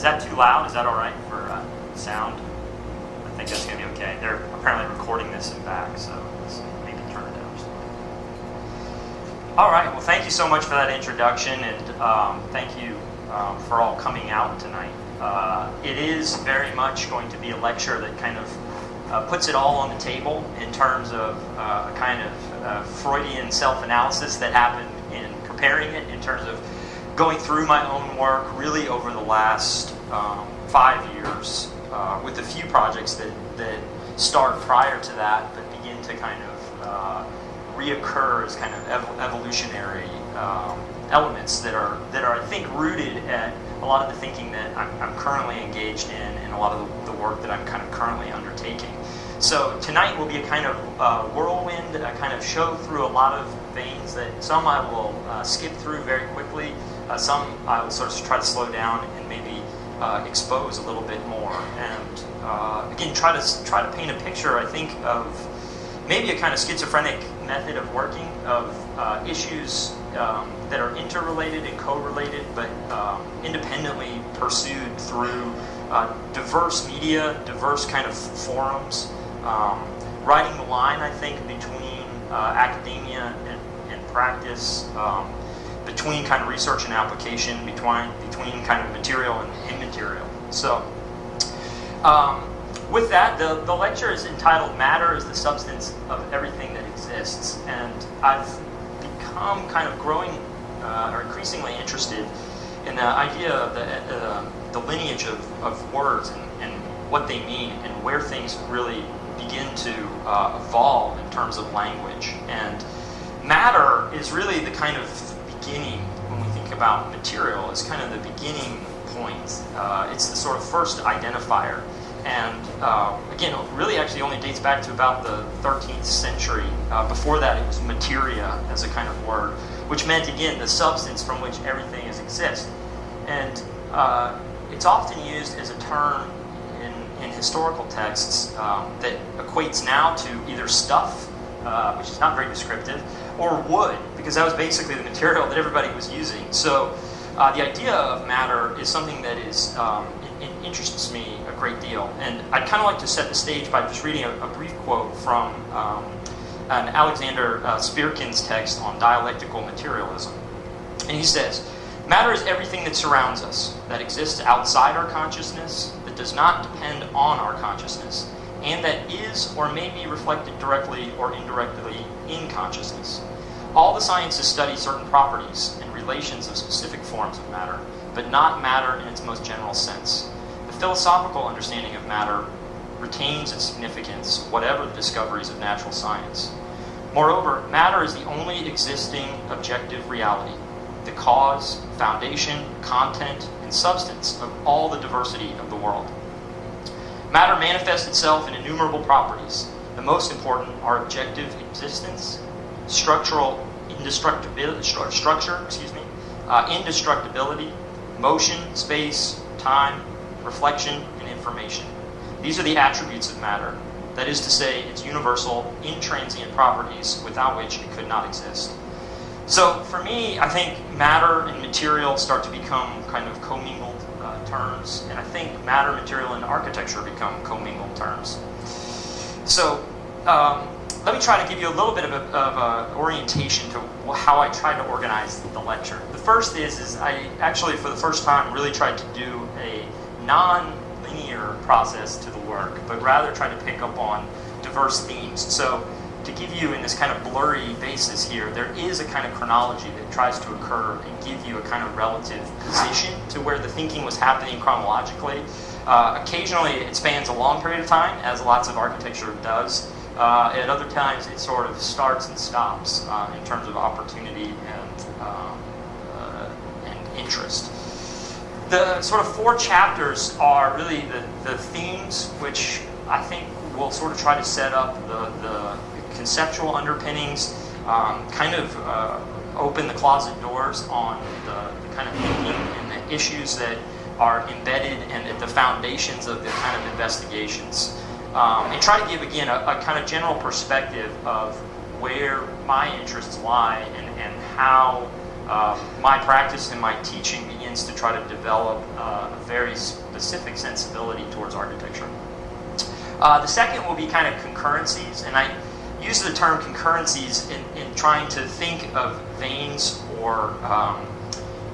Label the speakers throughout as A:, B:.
A: Is that too loud? Is that all right for sound? I think that's going to be okay. They're apparently recording this in back, so let's maybe turn it down just a little. All right. Well, thank you so much for that introduction, and thank you for all coming out tonight. It is very much going to be a lecture that kind of puts it all on the table in terms of a kind of Freudian self-analysis that happened in preparing it, in terms of going through my own work really over the last 5 years with a few projects that start prior to that but begin to kind of reoccur as kind of evolutionary elements that are I think rooted at a lot of the thinking that I'm currently engaged in and a lot of the work that I'm kind of currently undertaking. So tonight will be a kind of whirlwind, a kind of show through a lot of veins that some I will skip through very quickly, some I will sort of try to slow down and maybe expose a little bit more, and again try to paint a picture, I think, of maybe a kind of schizophrenic method of working, of issues that are interrelated and co-related, but independently pursued through diverse media, diverse kind of forums, riding the line, I think, between academia and practice, between kind of research and application, between kind of material and immaterial. So with that, the lecture is entitled "Matter is the Substance of Everything That Exists," and I've become kind of growing or increasingly interested in the idea of the lineage of words and what they mean and where things really begin to evolve in terms of language. And matter is really the kind of beginning when we think about material. It's kind of the beginning point. It's the sort of first identifier. And again, it really actually only dates back to about the 13th century. Before that, it was materia as a kind of word, which meant, again, the substance from which everything exists. And it's often used as a term in historical texts that equates now to either stuff, which is not very descriptive, or wood, because that was basically the material that everybody was using. So the idea of matter is something that is it interests me a great deal. And I'd kind of like to set the stage by just reading a brief quote from an Alexander Spirkin's text on dialectical materialism. And he says, "Matter is everything that surrounds us, that exists outside our consciousness, that does not depend on our consciousness, and that is or may be reflected directly or indirectly in consciousness. All the sciences study certain properties and relations of specific forms of matter, but not matter in its most general sense. The philosophical understanding of matter retains its significance, whatever the discoveries of natural science. Moreover, matter is the only existing objective reality, the cause, foundation, content, and substance of all the diversity of the world. Matter manifests itself in innumerable properties. The most important are objective existence, structural indestructibility, motion, space, time, reflection, and information. These are the attributes of matter. That is to say, its universal, intransient properties without which it could not exist." So for me, I think matter and material start to become kind of commingled terms, and I think matter, material, and architecture become commingled terms. So let me try to give you a little bit of a orientation to how I try to organize the lecture. The first is I actually, for the first time, really tried to do a non-linear process to the work, but rather try to pick up on diverse themes. So to give you in this kind of blurry basis here, there is a kind of chronology that tries to occur and give you a kind of relative position to where the thinking was happening chronologically. Occasionally it spans a long period of time, as lots of architecture does. At other times it sort of starts and stops in terms of opportunity and interest. The sort of 4 chapters are really the themes, which I think will sort of try to set up the conceptual underpinnings, kind of open the closet doors on the kind of thinking and the issues that are embedded and at the foundations of the kind of investigations. And try to give, again, a kind of general perspective of where my interests lie and how my practice and my teaching begins to try to develop a very specific sensibility towards architecture. The second will be kind of concurrencies, and I use the term concurrencies in trying to think of veins or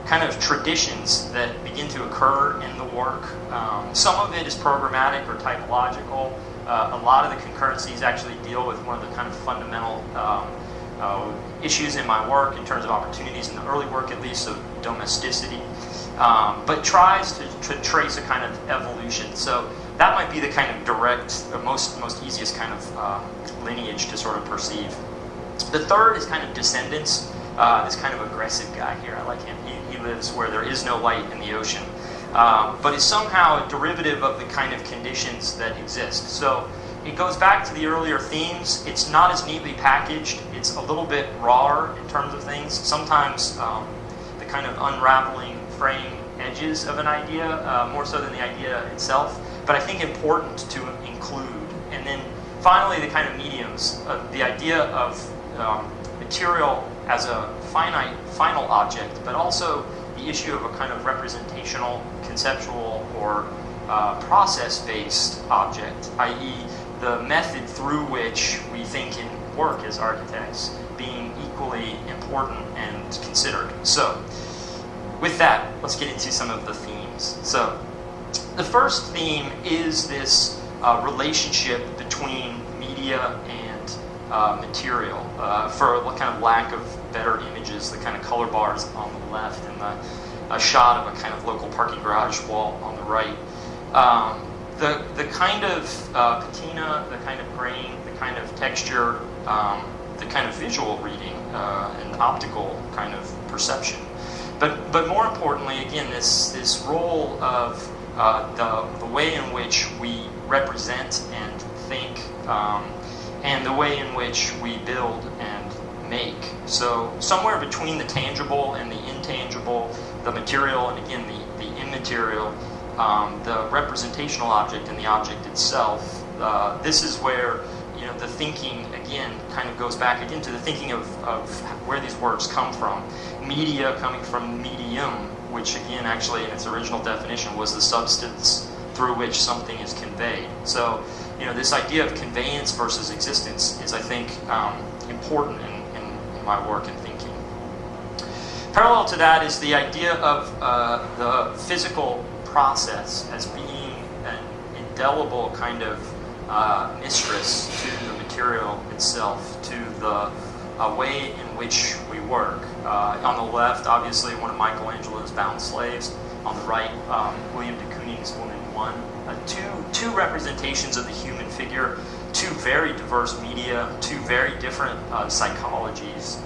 A: kind of traditions that begin to occur in the work. Some of it is programmatic or typological. A lot of the concurrencies actually deal with one of the kind of fundamental issues in my work in terms of opportunities in the early work, at least, of domesticity, but tries to trace a kind of evolution. So that might be the kind of direct, most easiest kind of lineage to sort of perceive. The third is kind of descendants. This kind of aggressive guy here, I like him. He lives where there is no light in the ocean, but is somehow a derivative of the kind of conditions that exist. So it goes back to the earlier themes. It's not as neatly packaged. It's a little bit rawer in terms of things. Sometimes the kind of unraveling, fraying edges of an idea, more so than the idea itself, but I think important to include. And then finally, the kind of mediums, the idea of material as a final object, but also the issue of a kind of representational, conceptual, or process-based object, i.e. the method through which we think and work as architects being equally important and considered. So, with that, let's get into some of the themes. So, the first theme is this relationship between media and material. For a kind of lack of better images, the kind of color bars on the left and a shot of a kind of local parking garage wall on the right. The kind of patina, the kind of grain, the kind of texture, the kind of visual reading and optical kind of perception. But more importantly, again, this role of the way in which we represent and think, and the way in which we build and make. So somewhere between the tangible and the intangible, the material and again the immaterial, the representational object and the object itself, this is where the thinking again kind of goes back again to the thinking of where these words come from. Media coming from medium, which again actually in its original definition was the substance through which something is conveyed. So this idea of conveyance versus existence is, I think, important in my work and thinking. Parallel to that is the idea of the physical process as being an indelible kind of mistress to the material itself, to the way in which we work. On the left, obviously, one of Michelangelo's Bound Slaves. On the right, William de Kooning's Woman 1. Two representations of the human figure, two very diverse media, two very different psychologies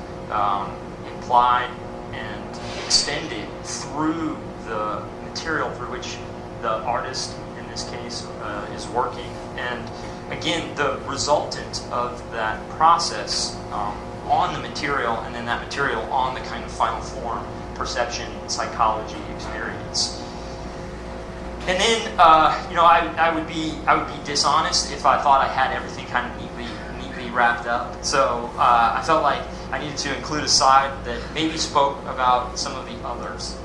A: implied and extended through the material through which the artist, in this case, is working. And again, the resultant of that process on the material, and then that material on the kind of final form, perception, psychology, experience. And then, I would be dishonest if I thought I had everything kind of neatly wrapped up. So I felt like I needed to include a side that maybe spoke about some of the others.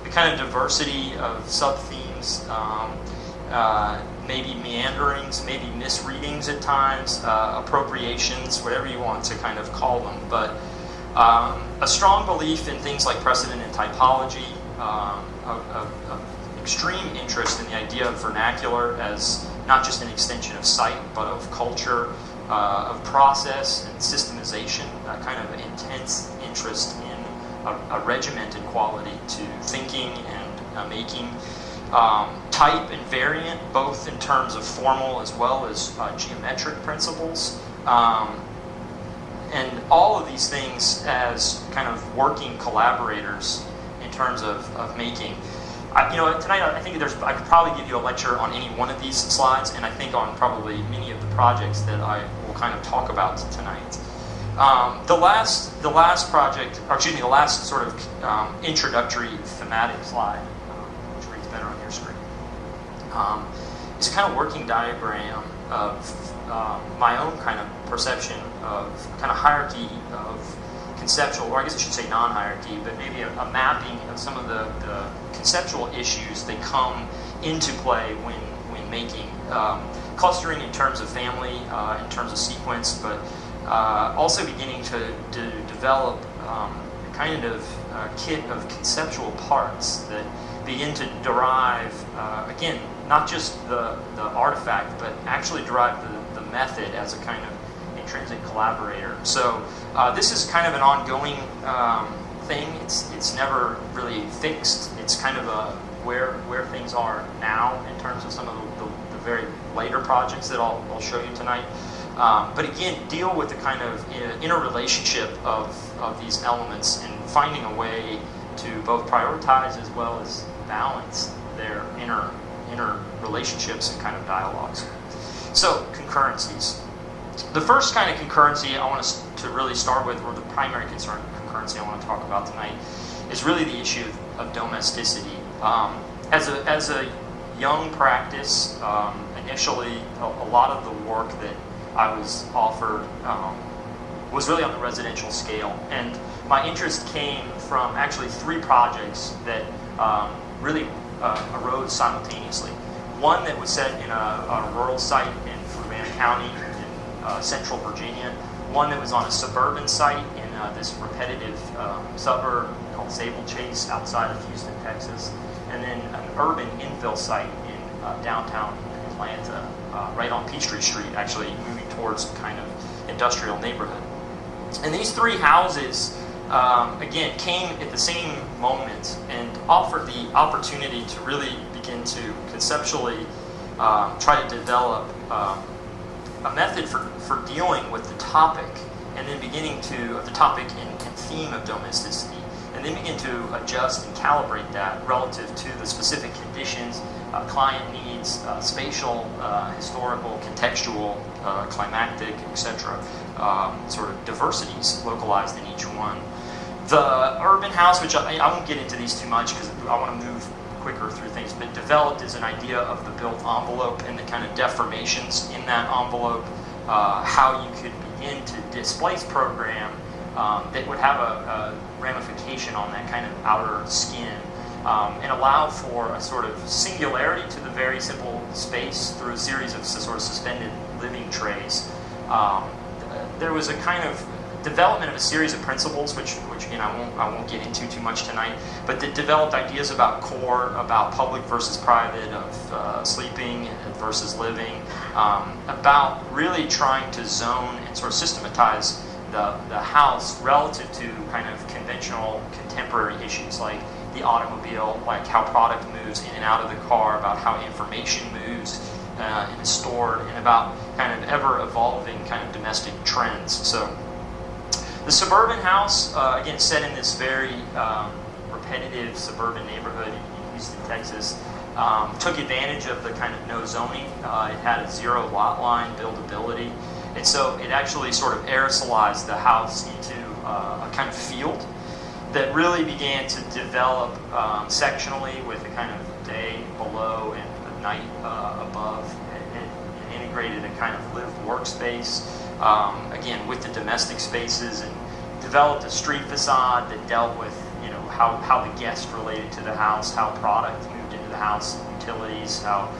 A: The kind of diversity of sub-themes, maybe meanderings, maybe misreadings at times, appropriations, whatever you want to kind of call them. But a strong belief in things like precedent and typology, extreme interest in the idea of vernacular as not just an extension of site, but of culture, of process and systemization, a kind of intense interest in a regimented quality to thinking and making. Type and variant, both in terms of formal as well as geometric principles. And all of these things as kind of working collaborators in terms of making. Tonight I think I could probably give you a lecture on any one of these slides, and I think on probably many of the projects that I will kind of talk about tonight. The last project, or excuse me, the last sort of introductory thematic slide, which reads better on your screen, is a kind of working diagram of my own kind of perception of kind of hierarchy of conceptual, or I guess I should say non-hierarchy, but maybe a mapping of some of the conceptual issues that come into play when making clustering in terms of family, in terms of sequence, but also beginning to develop a kind of kit of conceptual parts that begin to derive, again, not just the artifact, but actually derive the method as a kind of intrinsic collaborator. So this is kind of an ongoing thing. It's never really fixed. It's kind of where things are now in terms of some of the very later projects that I'll show you tonight. But again, deal with the kind of interrelationship of these elements and finding a way to both prioritize as well as balance their inner relationships and kind of dialogues. So, concurrencies. The first kind of concurrency I want us to really start with, or the primary concurrency I want to talk about tonight, is really the issue of domesticity. As a young practice, initially a lot of the work that I was offered was really on the residential scale, and my interest came from actually 3 projects that really arose simultaneously. One that was set in a rural site in Urbana County in central Virginia, one that was on a suburban site in this repetitive suburb called Sable Chase outside of Houston, Texas, and then an urban infill site in downtown Atlanta, right on Peachtree Street, actually moving towards some kind of industrial neighborhood. And these 3 houses, again, came at the same moment and offered the opportunity to really begin to conceptually try to develop a method for dealing with the topic, and then beginning to, the topic and theme of domesticity, and then begin to adjust and calibrate that relative to the specific conditions, client needs, spatial, historical, contextual, climactic, etc. Sort of diversities localized in each one. The urban house, which I won't get into these too much because I want to move quicker through things, but developed as an idea of the built envelope and the kind of deformations in that envelope, how you could begin to displace program that would have a ramification on that kind of outer skin, and allow for a sort of singularity to the very simple space through a series of sort of suspended living trays. There was a kind of development of a series of principles, which again I won't get into too much tonight, but that developed ideas about core, about public versus private, of sleeping versus living, about really trying to zone and sort of systematize the house relative to kind of conventional contemporary issues like the automobile, like how product moves in and out of the car, about how information moves and is stored, and about kind of ever-evolving kind of domestic trends. So the suburban house, again, set in this very repetitive suburban neighborhood in Houston, Texas, took advantage of the kind of no zoning. It had a 0 lot line buildability, and so it actually sort of aerosolized the house into a kind of field that really began to develop sectionally with a kind of day below and a night above, and integrated a kind of lived workspace, again with the domestic spaces, and developed a street facade that dealt with, you know, how the guest related to the house, how product moved into the house, utilities, how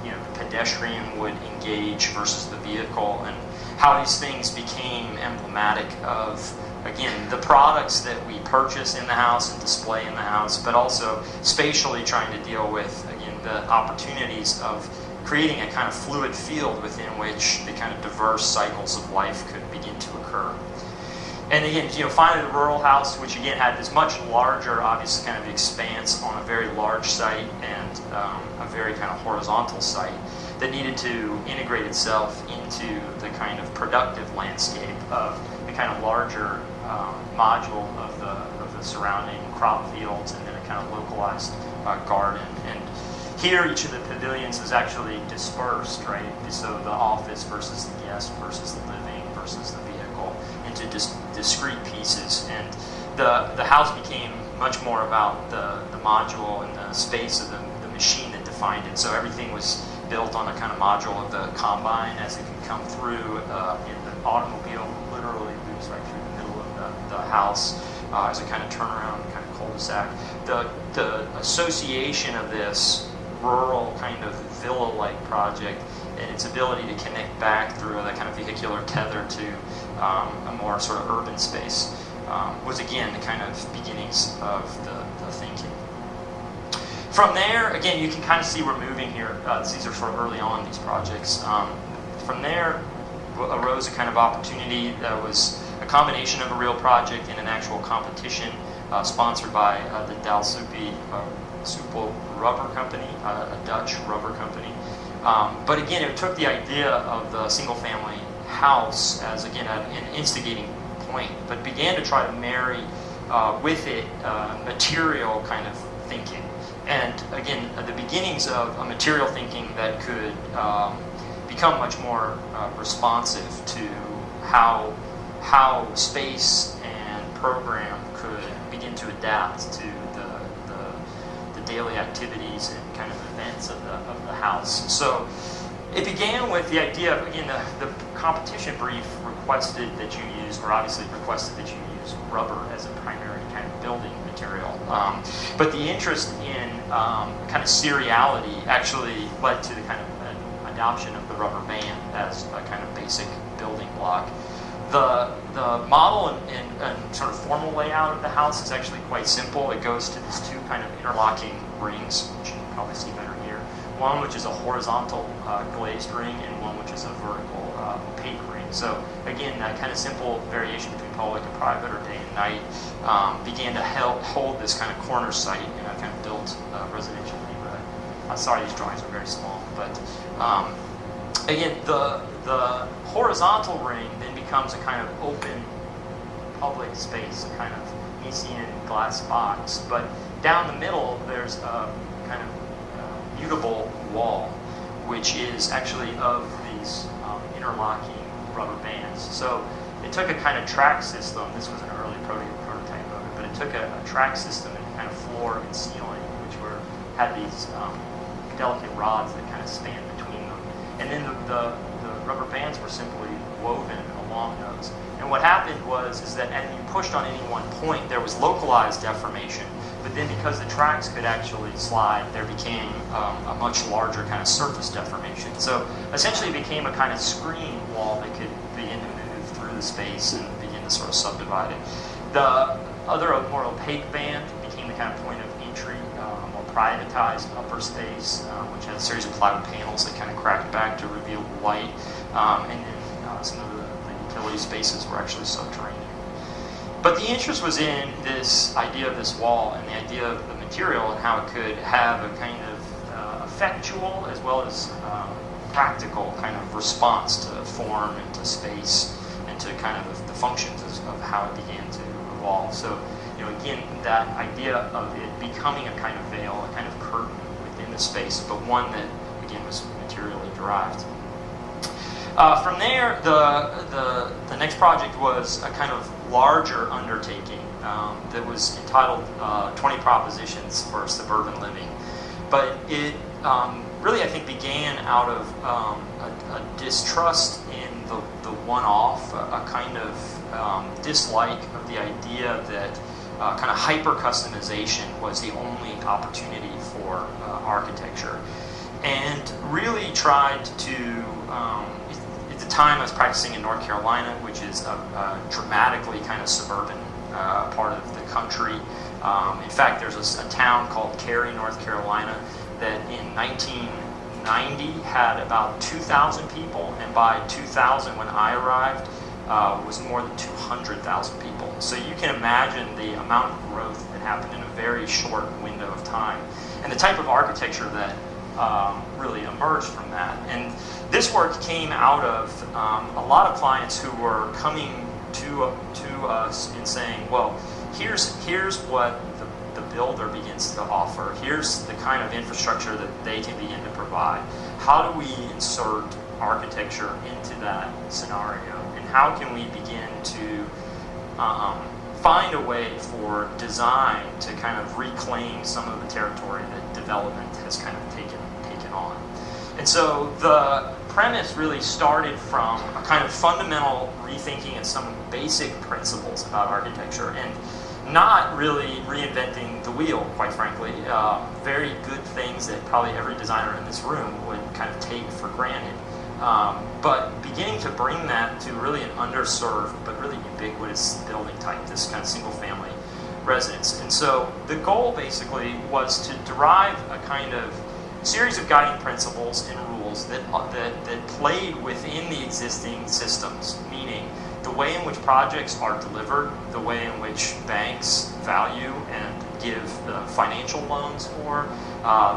A: you know, the pedestrian would engage versus the vehicle, and how these things became emblematic of, again, the products that we purchase in the house and display in the house, but also spatially trying to deal with, again, the opportunities of creating a kind of fluid field within which the kind of diverse cycles of life could begin to occur. And again, you know, finally the rural house, which again had this much larger, obviously, kind of expanse on a very large site and a very kind of horizontal site that needed to integrate itself into the kind of productive landscape of the kind of larger module of the surrounding crop fields, and then a kind of localized garden. And here, each of the pavilions is actually dispersed, right? So the office versus the guest versus the living versus the vehicle into discrete pieces. And the house became much more about the module and the space of the machine that defined it. So everything was built on a kind of module of the combine as it could come through. And the automobile literally moves right through the middle of the house as a kind of turnaround, kind of cul-de-sac. The association of this rural kind of villa-like project and its ability to connect back through that kind of vehicular tether to a more sort of urban space was again the kind of beginnings of the thinking. From there, again, you can kind of see we're moving here. These are sort of early on, these projects. From there arose a kind of opportunity that was a combination of a real project and an actual competition sponsored by the Dalsupi Supel Rubber Company, a Dutch rubber company. But again, it took the idea of the single-family house as, again, an instigating point, but began to try to marry with it material kind of thinking. And again, the beginnings of a material thinking that could become much more responsive to how space and program could begin to adapt to the daily activities and kind of events of the house. So it began with the idea of, again, the competition brief requested that you use, or obviously requested that you use rubber as a primary kind of building material. But the interest in kind of seriality actually led to the kind of adoption of the rubber band as a kind of basic building block. The model and sort of formal layout of the house is actually quite simple. It goes to these two kind of interlocking rings, which you can probably see better here. One which is a horizontal glazed ring, and one which is a vertical opaque ring. So again, that kind of simple variation between public and private, or day and night, began to hold this kind of corner site in a kind of built residential neighborhood. Sorry, these drawings are very small, but again, the horizontal ring then becomes a kind of open public space, a kind of Nicean glass box. But down the middle, there's a kind of mutable wall, which is actually of these interlocking rubber bands. So it took a kind of track system. This was an early prototype of it, but it took a track system and kind of floor and ceiling, which had these delicate rods that kind of span between them. And then the rubber bands were simply woven along those. And what happened is that as you pushed on any one point, there was localized deformation. But then because the tracks could actually slide, there became a much larger kind of surface deformation. So essentially it became a kind of screen wall that could begin to move through the space and begin to sort of subdivide it. The other more opaque band became the kind of point of entry, a more privatized upper space, which had a series of plywood panels that kind of cracked back to reveal the light. And then some of the utility spaces were actually subterranean. But the interest was in this idea of this wall and the idea of the material and how it could have a kind of effectual as well as practical kind of response to form and to space and to kind of the functions of how it began to evolve. So, again, that idea of it becoming a kind of veil, a kind of curtain within the space, but one that, again, was materially derived. From there, the next project was a kind of larger undertaking that was entitled 20 Propositions for Suburban Living. But it really, I think, began out of a distrust in the one-off, a kind of dislike of the idea that kind of hyper-customization was the only opportunity for architecture. And really tried to, at the time I was practicing in North Carolina, which is a dramatically kind of suburban part of the country. In fact, there's a town called Cary, North Carolina, that in 1990 had about 2,000 people, and by 2000, when I arrived, was more than 200,000 people. So you can imagine the amount of growth that happened in a very short window of time, and the type of architecture that really emerged from that. And this work came out of a lot of clients who were coming to us and saying, well, here's what the builder begins to offer. Here's the kind of infrastructure that they can begin to provide. How do we insert architecture into that scenario? And how can we begin to find a way for design to kind of reclaim some of the territory that development has kind of taken on? And so the premise really started from a kind of fundamental rethinking of some basic principles about architecture, and not really reinventing the wheel, quite frankly. Very good things that probably every designer in this room would kind of take for granted. But beginning to bring that to really an underserved but really ubiquitous building type, this kind of single family residence. And so the goal basically was to derive a kind of series of guiding principles and rules that played within the existing systems, meaning the way in which projects are delivered, the way in which banks value and give financial loans for,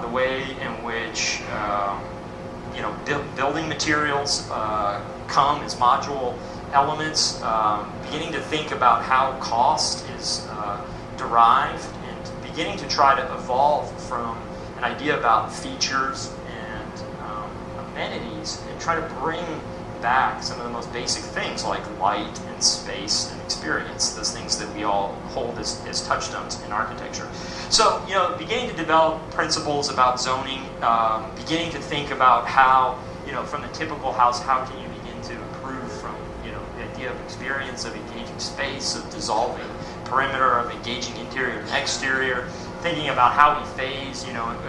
A: the way in which building materials come as module elements, beginning to think about how cost is derived, and beginning to try to evolve from an idea about features and amenities, and try to bring back some of the most basic things like light and space and experience, those things that we all hold as touchstones in architecture. So, beginning to develop principles about zoning, beginning to think about how, from the typical house, how can you begin to improve from, the idea of experience, of engaging space, of dissolving perimeter, of engaging interior and exterior, thinking about how we phase,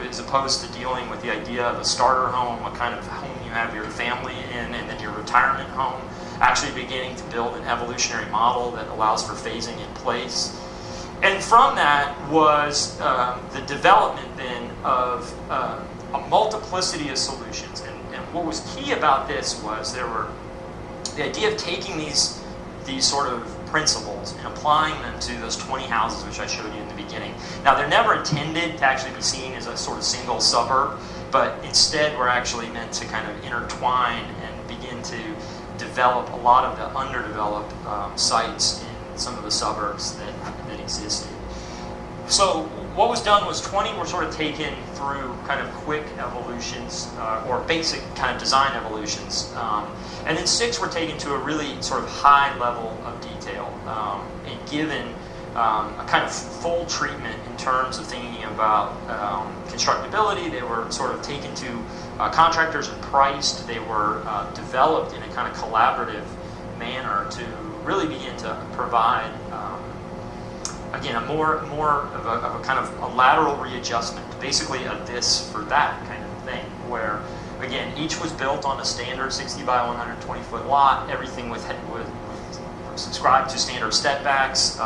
A: as opposed to dealing with the idea of a starter home, what kind of home you have your family in, and then your retirement home, actually beginning to build an evolutionary model that allows for phasing in place. And from that was the development then of a multiplicity of solutions. And what was key about this was there were the idea of taking these sort of principles and applying them to those 20 houses which I showed you in the beginning. Now, they're never intended to actually be seen as a sort of single suburb, but instead we're actually meant to kind of intertwine and begin to develop a lot of the underdeveloped sites in some of the suburbs that existed. So what was done was 20 were sort of taken through kind of quick evolutions or basic kind of design evolutions. And then 6 were taken to a really sort of high level of detail and given a kind of full treatment in terms of thinking about constructability. They were sort of taken to contractors and priced. They were developed in a kind of collaborative manner to really begin to provide again, a more of a kind of a lateral readjustment, basically a this for that kind of thing, where, again, each was built on a standard 60 by 120 foot lot. Everything was subscribed to standard setbacks.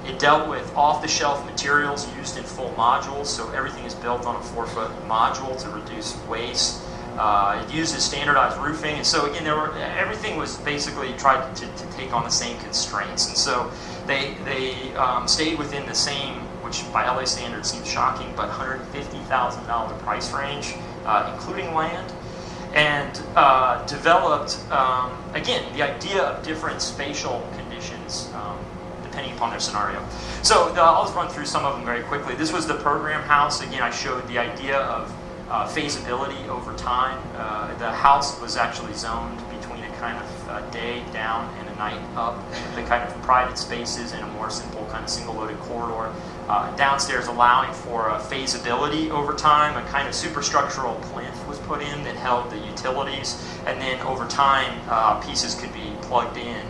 A: It dealt with off-the-shelf materials used in full modules, so everything is built on a 4-foot module to reduce waste. It uses standardized roofing, and so again, everything was basically tried to take on the same constraints, and so they stayed within the same, which by LA standards seems shocking, but $150,000 price range, including land, and developed again the idea of different spatial conditions depending upon their scenario. So I'll just run through some of them very quickly. This was the program house. Again, I showed the idea of phasability over time. The house was actually zoned between a kind of day down and a night up, the kind of private spaces in a more simple kind of single-loaded corridor. Downstairs allowing for phasability over time. A kind of superstructural plinth was put in that held the utilities, and then over time pieces could be plugged in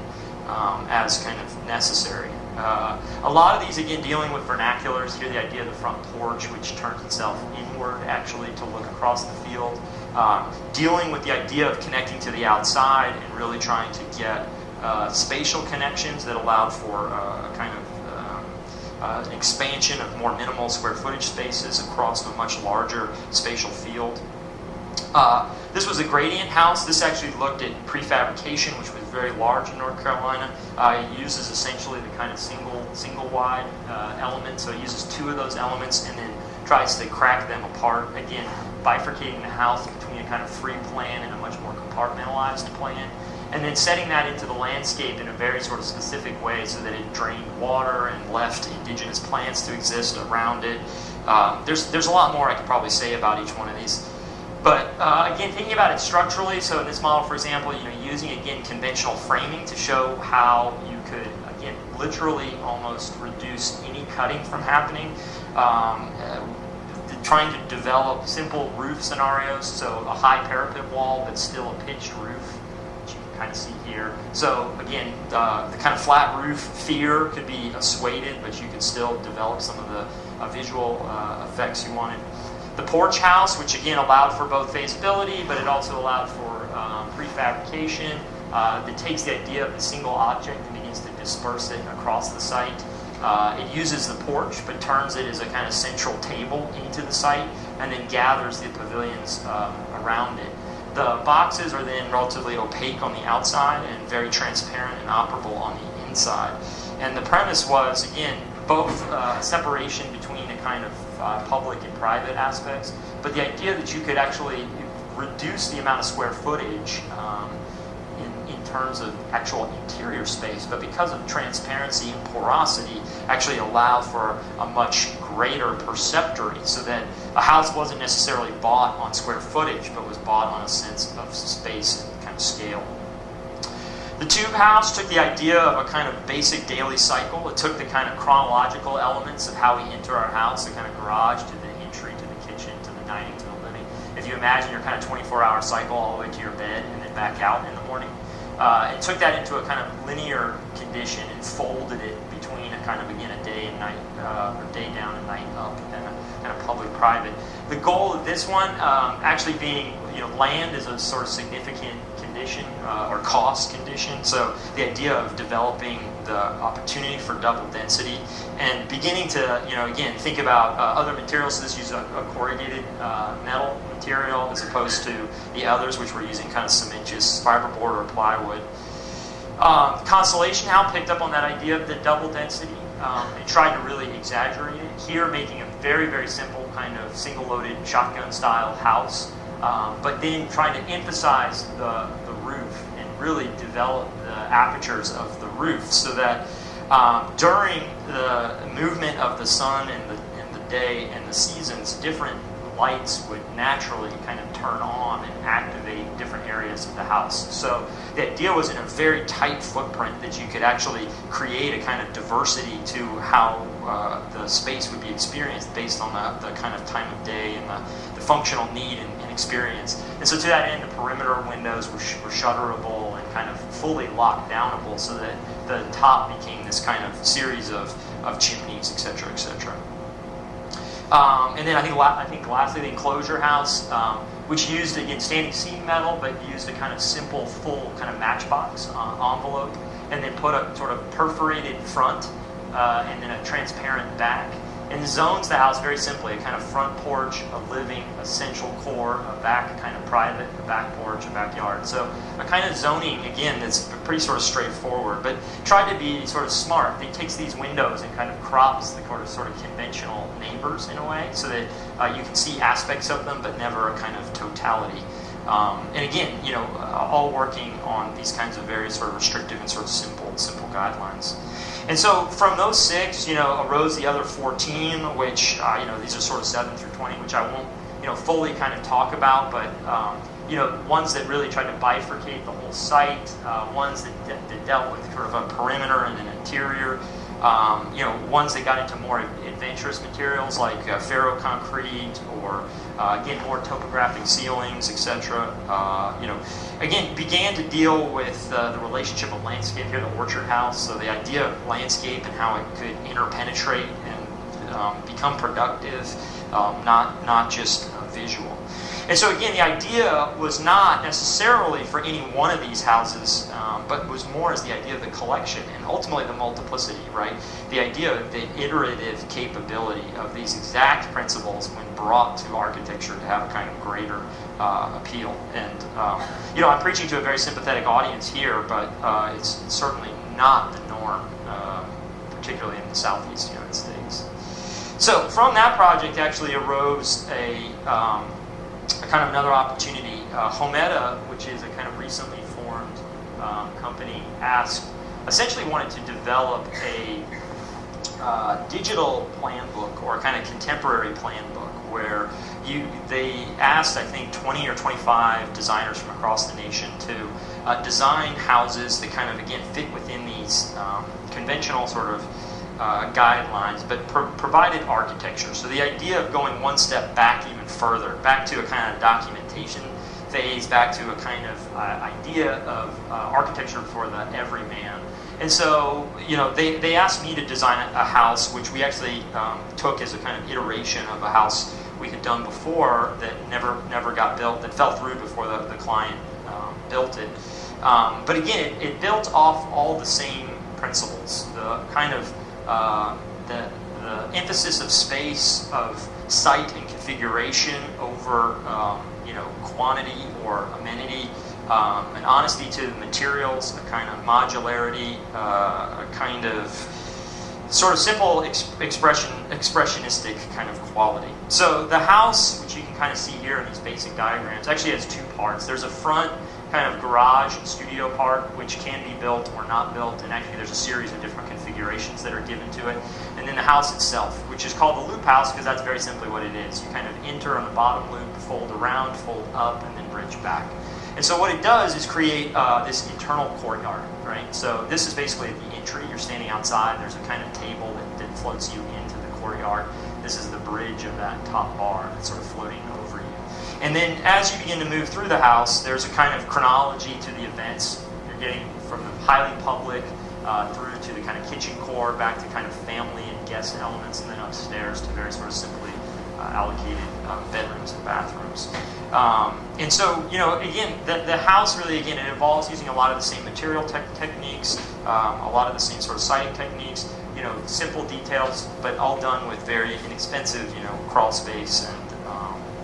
A: as kind of necessary. A lot of these, again, dealing with vernaculars. Here, the idea of the front porch, which turns itself inward, actually, to look across the field. Dealing with the idea of connecting to the outside and really trying to get spatial connections that allowed for a kind of expansion of more minimal square footage spaces across a much larger spatial field. This was a gradient house. This actually looked at prefabrication, which was very large in North Carolina. It uses essentially the kind of single wide element, so it uses 2 of those elements and then tries to crack them apart. Again, bifurcating the house between a kind of free plan and a much more compartmentalized plan, and then setting that into the landscape in a very sort of specific way so that it drained water and left indigenous plants to exist around it. There's a lot more I could probably say about each one of these. But again, thinking about it structurally, so in this model, for example, using, again, conventional framing to show how you could, again, literally almost reduce any cutting from happening. The trying to develop simple roof scenarios, so a high parapet wall but still a pitched roof, which you can kind of see here. So again, the kind of flat roof fear could be assuaded, but you could still develop some of the visual effects you wanted. The Porch House, which again allowed for both feasibility, but it also allowed for prefabrication. That takes the idea of the single object and begins to disperse it across the site. It uses the porch, but turns it as a kind of central table into the site, and then gathers the pavilions around it. The boxes are then relatively opaque on the outside and very transparent and operable on the inside. And the premise was, again, both separation between a kind of public and private aspects, but the idea that you could actually reduce the amount of square footage in terms of actual interior space, but because of transparency and porosity, actually allow for a much greater perceptory, so that a house wasn't necessarily bought on square footage, but was bought on a sense of space and kind of scale. The Tube House took the idea of a kind of basic daily cycle. It took the kind of chronological elements of how we enter our house, the kind of garage to the entry, to the kitchen, to the dining, to the living. If you imagine your kind of 24-hour cycle all the way to your bed and then back out in the morning, it took that into a kind of linear condition and folded it between a kind of, again, a day and night, or day down and night up, and a kind of public-private. The goal of this one actually being, land is a sort of significant condition or cost condition. So the idea of developing the opportunity for double density and beginning to, again, think about other materials. So this uses a corrugated metal material as opposed to the others, which were using kind of cementitious fiberboard or plywood. Constellation House picked up on that idea of the double density and tried to really exaggerate it. Here, making a very, very simple kind of single-loaded shotgun-style house, but then trying to emphasize the roof and really develop the apertures of the roof, so that during the movement of the sun and the day and the seasons, different lights would naturally kind of turn on and activate different areas of the house. So the idea was in a very tight footprint that you could actually create a kind of diversity to how the space would be experienced based on the kind of time of day and the functional need and experience. And so to that end, the perimeter windows were shutterable and kind of fully locked downable, so that the top became this kind of series of chimneys, et cetera, et cetera. And then I think lastly, the Enclosure House, which used, again, standing seam metal, but used a kind of simple, full kind of matchbox envelope, and then put a sort of perforated front and then a transparent back. And zones the house very simply: a kind of front porch, a living, a central core, a back kind of private, a back porch, a backyard. So a kind of zoning, again, that's pretty sort of straightforward, but tried to be sort of smart. It takes these windows and kind of crops the sort of conventional neighbors in a way, so that you can see aspects of them, but never a kind of totality. And again, all working on these kinds of very sort of restrictive and sort of simple guidelines. And so from those 6, arose the other 14, which, these are sort of 7 through 20, which I won't, fully kind of talk about, but, ones that really tried to bifurcate the whole site, ones that dealt with sort of a perimeter and an interior, ones that got into more adventurous materials like ferroconcrete or, again, more topographic ceilings, etc. Again, began to deal with the relationship of landscape here, the Orchard House, so the idea of landscape and how it could interpenetrate and become productive, not just visual. And so again, the idea was not necessarily for any one of these houses, but was more as the idea of the collection and ultimately the multiplicity, right? The idea of the iterative capability of these exact principles when brought to architecture to have a kind of greater appeal. And, I'm preaching to a very sympathetic audience here, but it's certainly not the norm, particularly in the Southeast United States. So from that project actually arose a kind of another opportunity. Homeda, which is a kind of recently formed company, essentially wanted to develop a digital plan book or a kind of contemporary plan book where they asked, I think, 20 or 25 designers from across the nation to design houses that kind of, again, fit within these conventional sort of guidelines, but provided architecture. So the idea of going one step back even further, back to a kind of documentation phase, back to a kind of idea of architecture for the everyman. And so, you know, they asked me to design a house, which we actually took as a kind of iteration of a house we had done before that never got built, that fell through before the client built it. But again, it built off all the same principles. The kind of the emphasis of space, of site and configuration over you know, quantity or amenity, an honesty to the materials, a kind of modularity, a kind of sort of simple expressionistic kind of quality. So the house, which you can kind of see here in these basic diagrams, actually has two parts. There's a front kind of garage and studio part, which can be built or not built, and actually there's a series of different configurations that are given to it. And then the house itself, which is called the loop house because that's very simply what it is. You kind of enter on the bottom loop, fold around, fold up, and then bridge back. And so what it does is create this internal courtyard, right? So this is basically the entry. You're standing outside. There's a kind of table that floats you into the courtyard. This is the bridge of that top bar that's sort of floating over you. And then as you begin to move through the house, there's a kind of chronology to the events. You're getting from the highly public through to the kind of kitchen core, back to kind of family and guest elements, and then upstairs to very sort of simply allocated bedrooms and bathrooms. And so, you know, again, the house really, again, it involves using a lot of the same material techniques, a lot of the same sort of siding techniques, you know, simple details, but all done with very inexpensive, you know, crawl space and,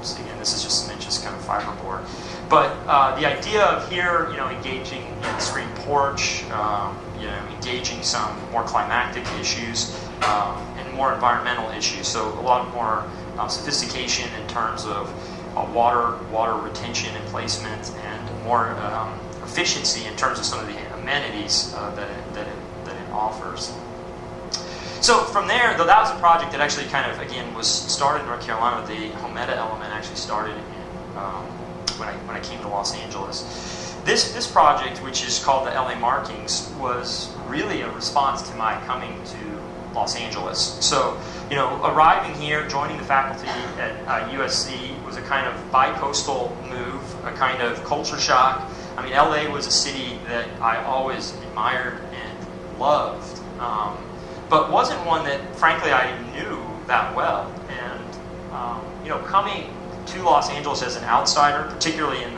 A: so again, this is just some inches kind of fiberboard. But the idea of here, you know, engaging in the screen porch, you know, engaging some more climactic issues and more environmental issues. So a lot more sophistication in terms of water retention and placement, and more efficiency in terms of some of the amenities that it offers. So from there, though, that was a project that actually kind of, again, was started in North Carolina. The Homeda element actually started in, when I came to Los Angeles. This project, which is called the LA Markings, was really a response to my coming to Los Angeles. So, you know, arriving here, joining the faculty at USC was a kind of bi-coastal move, a kind of culture shock. I mean, LA was a city that I always admired and loved. But wasn't one that, frankly, I knew that well. And, you know, coming to Los Angeles as an outsider, particularly in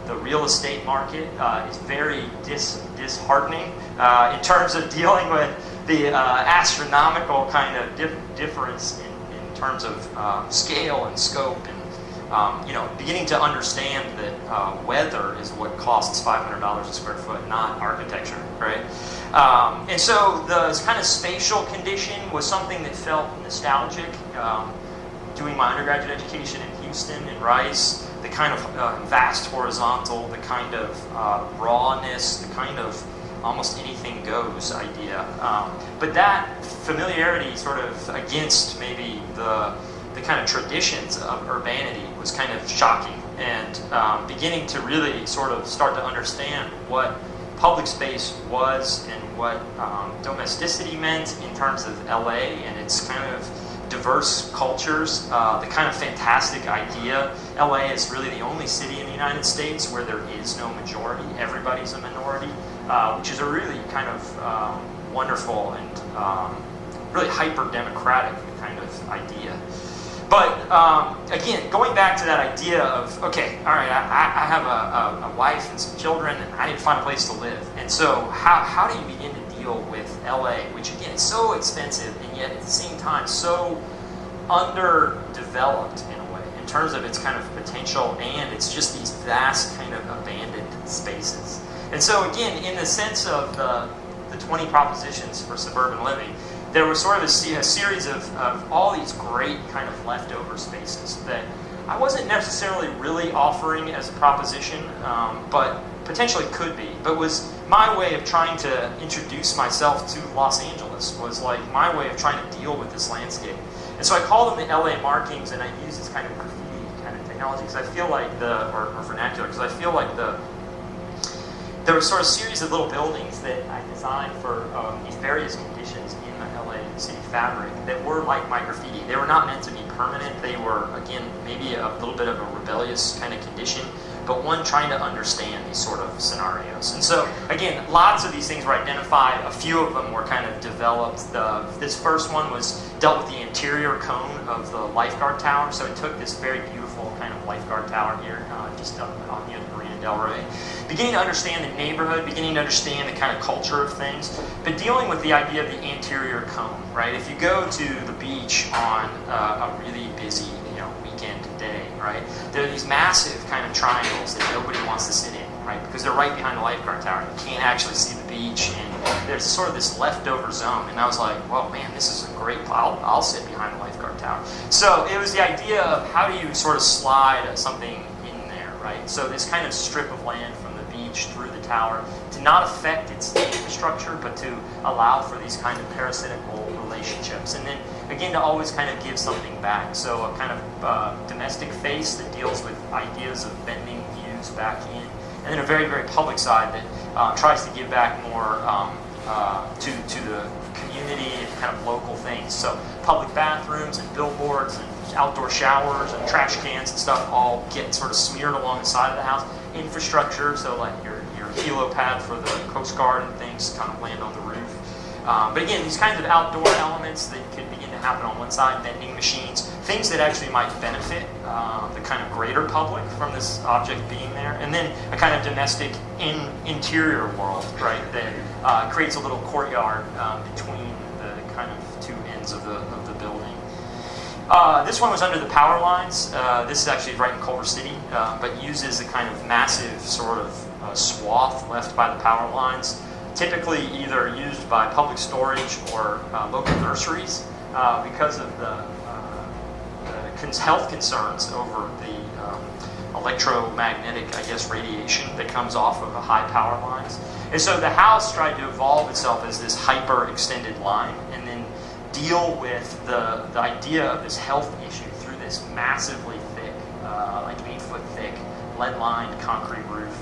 A: the real estate market, is very disheartening in terms of dealing with the astronomical kind of difference in terms of scale and scope, and, you know, beginning to understand that weather is what costs $500 a square foot, not architecture, right? And so the kind of spatial condition was something that felt nostalgic. Doing my undergraduate education in Houston and Rice, the kind of vast horizontal, the kind of rawness, the kind of almost anything goes idea. But that familiarity sort of against maybe the kind of traditions of urbanity was kind of shocking, and beginning to really sort of start to understand what public space was and what domesticity meant in terms of LA and its kind of diverse cultures, the kind of fantastic idea. LA is really the only city in the United States where there is no majority. Everybody's a minority, which is a really kind of wonderful and really hyper-democratic kind of idea. But again, going back to that idea of, okay, all right, I have a wife and some children, and I need to find a place to live. And so how do you begin to deal with LA, which again is so expensive and yet at the same time so underdeveloped in a way in terms of its kind of potential, and it's just these vast kind of abandoned spaces. And so again, in the sense of the 20 propositions for suburban living, there was sort of a series of all these great kind of leftover spaces that I wasn't necessarily really offering as a proposition, but potentially could be. But was my way of trying to introduce myself to Los Angeles, was like my way of trying to deal with this landscape. And so I call them the LA Markings, and I use this kind of graffiti kind of technology because I feel like or vernacular, because I feel like there was sort of a series of little buildings that I designed for these various conditions in the LA the city fabric that were like my graffiti. They were not meant to be permanent. They were, again, maybe a little bit of a rebellious kind of condition, but one trying to understand these sort of scenarios. And so, again, lots of these things were identified. A few of them were kind of developed. This first one was dealt with the interior cone of the Lifeguard Tower. So it took this very beautiful kind of Lifeguard Tower here, just on the end of Marina Del Rey. Beginning to understand the neighborhood, beginning to understand the kind of culture of things, but dealing with the idea of the anterior cone, right? If you go to the beach on a really busy, weekend day, right? There are these massive kind of triangles that nobody wants to sit in, right? Because they're right behind the Lifeguard Tower. You can't actually see the beach, and there's sort of this leftover zone. And I was like, well, man, this is a great, I'll sit behind the Lifeguard Tower. So it was the idea of how do you sort of slide something in there, right? So this kind of strip of land from the beach through the tower to not affect its infrastructure, but to allow for these kind of parasitical relationships. And then, again, to always kind of give something back. So a kind of domestic face that deals with ideas of bending views back in. And then a very, very public side that tries to give back more to the community and kind of local things. So public bathrooms and billboards and outdoor showers and trash cans and stuff all get sort of smeared along the side of the house. Infrastructure, so like your helipad for the Coast Guard and things kind of land on the roof. But again, these kinds of outdoor elements that could begin to happen on one side, vending machines, things that actually might benefit the kind of greater public from this object being there. And then a kind of domestic interior world, right, that creates a little courtyard between the kind of two ends of the building. This one was under the power lines. This is actually right in Culver City, but uses a kind of massive sort of swath left by the power lines, typically either used by public storage or local nurseries because of the health concerns over the electromagnetic, radiation that comes off of the high power lines. And so the house tried to evolve itself as this hyper-extended line and then deal with the idea of this health issue through this massively thick, like 8-foot thick, lead-lined concrete roof.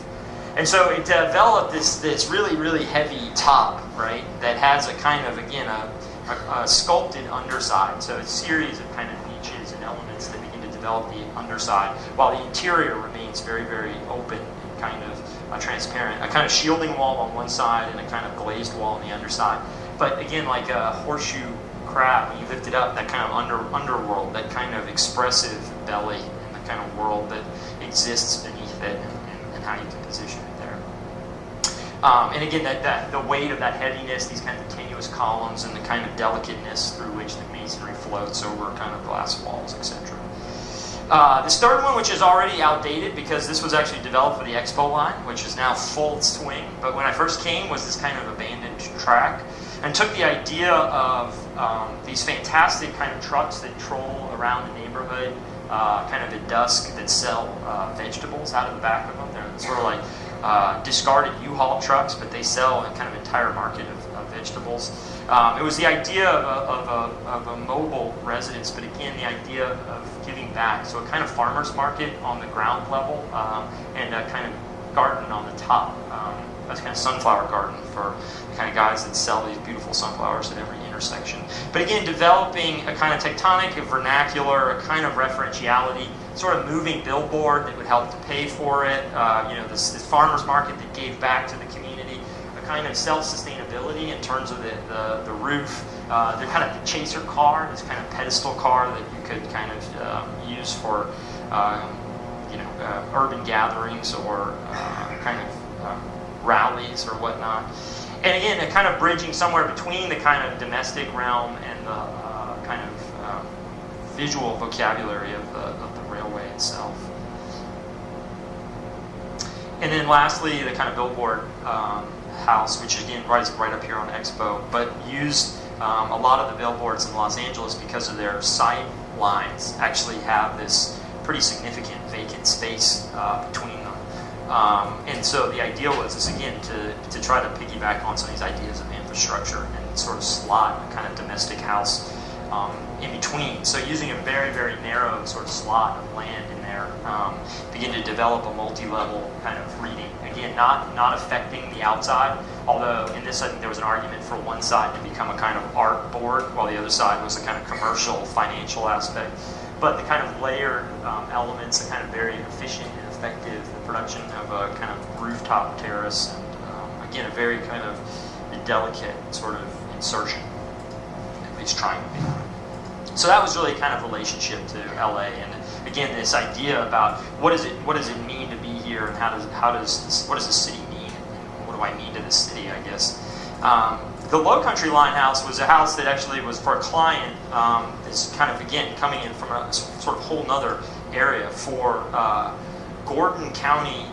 A: And so it developed this really, really heavy top, right, that has a kind of, again, a sculpted underside. So a series of kind of niches and elements that begin to develop the underside, while the interior remains very, very open and kind of transparent. A kind of shielding wall on one side and a kind of glazed wall on the underside. But again, like a horseshoe crab, when you lift it up, that kind of underworld, that kind of expressive belly and the kind of world that exists beneath it and how you can position it there. And again, that the weight of that heaviness, these kinds of tenuous columns, and the kind of delicateness through which the masonry floats over kind of glass walls, etc. This third one, which is already outdated because this was actually developed for the Expo line, which is now full swing, but when I first came was this kind of abandoned track, and took the idea of these fantastic kind of trucks that troll around the neighborhood, kind of at dusk, that sell vegetables out of the back of them. They're sort of like discarded U-Haul trucks, but they sell a kind of entire market of vegetables. It was the idea of a mobile residence, but again, the idea of giving back. So a kind of farmer's market on the ground level, and a kind of garden on the top. That's kind of sunflower garden for the kind of guys that sell these beautiful sunflowers at every intersection. But again, developing a kind of tectonic, a vernacular, a kind of referentiality, sort of moving billboard that would help to pay for it. This farmer's market that gave back to the community. A kind of self-sustainability in terms of the roof. The kind of the chaser car, this kind of pedestal car that you could kind of use for urban gatherings or kind of rallies or whatnot. And again, a kind of bridging somewhere between the kind of domestic realm and the kind of visual vocabulary of the railway itself. And then lastly, the kind of billboard house, which again is right up here on Expo, but used a lot of the billboards in Los Angeles because of their sight lines actually have this pretty significant vacant space between them. And so the idea was this again to try to piggyback on some of these ideas of infrastructure and sort of slot a kind of domestic house in between. So using a very, very narrow sort of slot of land in there, begin to develop a multi-level kind of reading. Again, not affecting the outside, although in this I think there was an argument for one side to become a kind of art board, while the other side was a kind of commercial, financial aspect. But the kind of layered elements, the kind of very efficient and effective production of a kind of rooftop terrace, and again, a very kind of delicate sort of insertion, at least trying to be. So that was really kind of relationship to LA, and again, this idea about what does it mean to be here, and what does the city mean, and what do I mean to this city, I guess. The Low Country Line house was a house that actually was for a client that's kind of, again, coming in from a sort of whole nother area for Gordon County,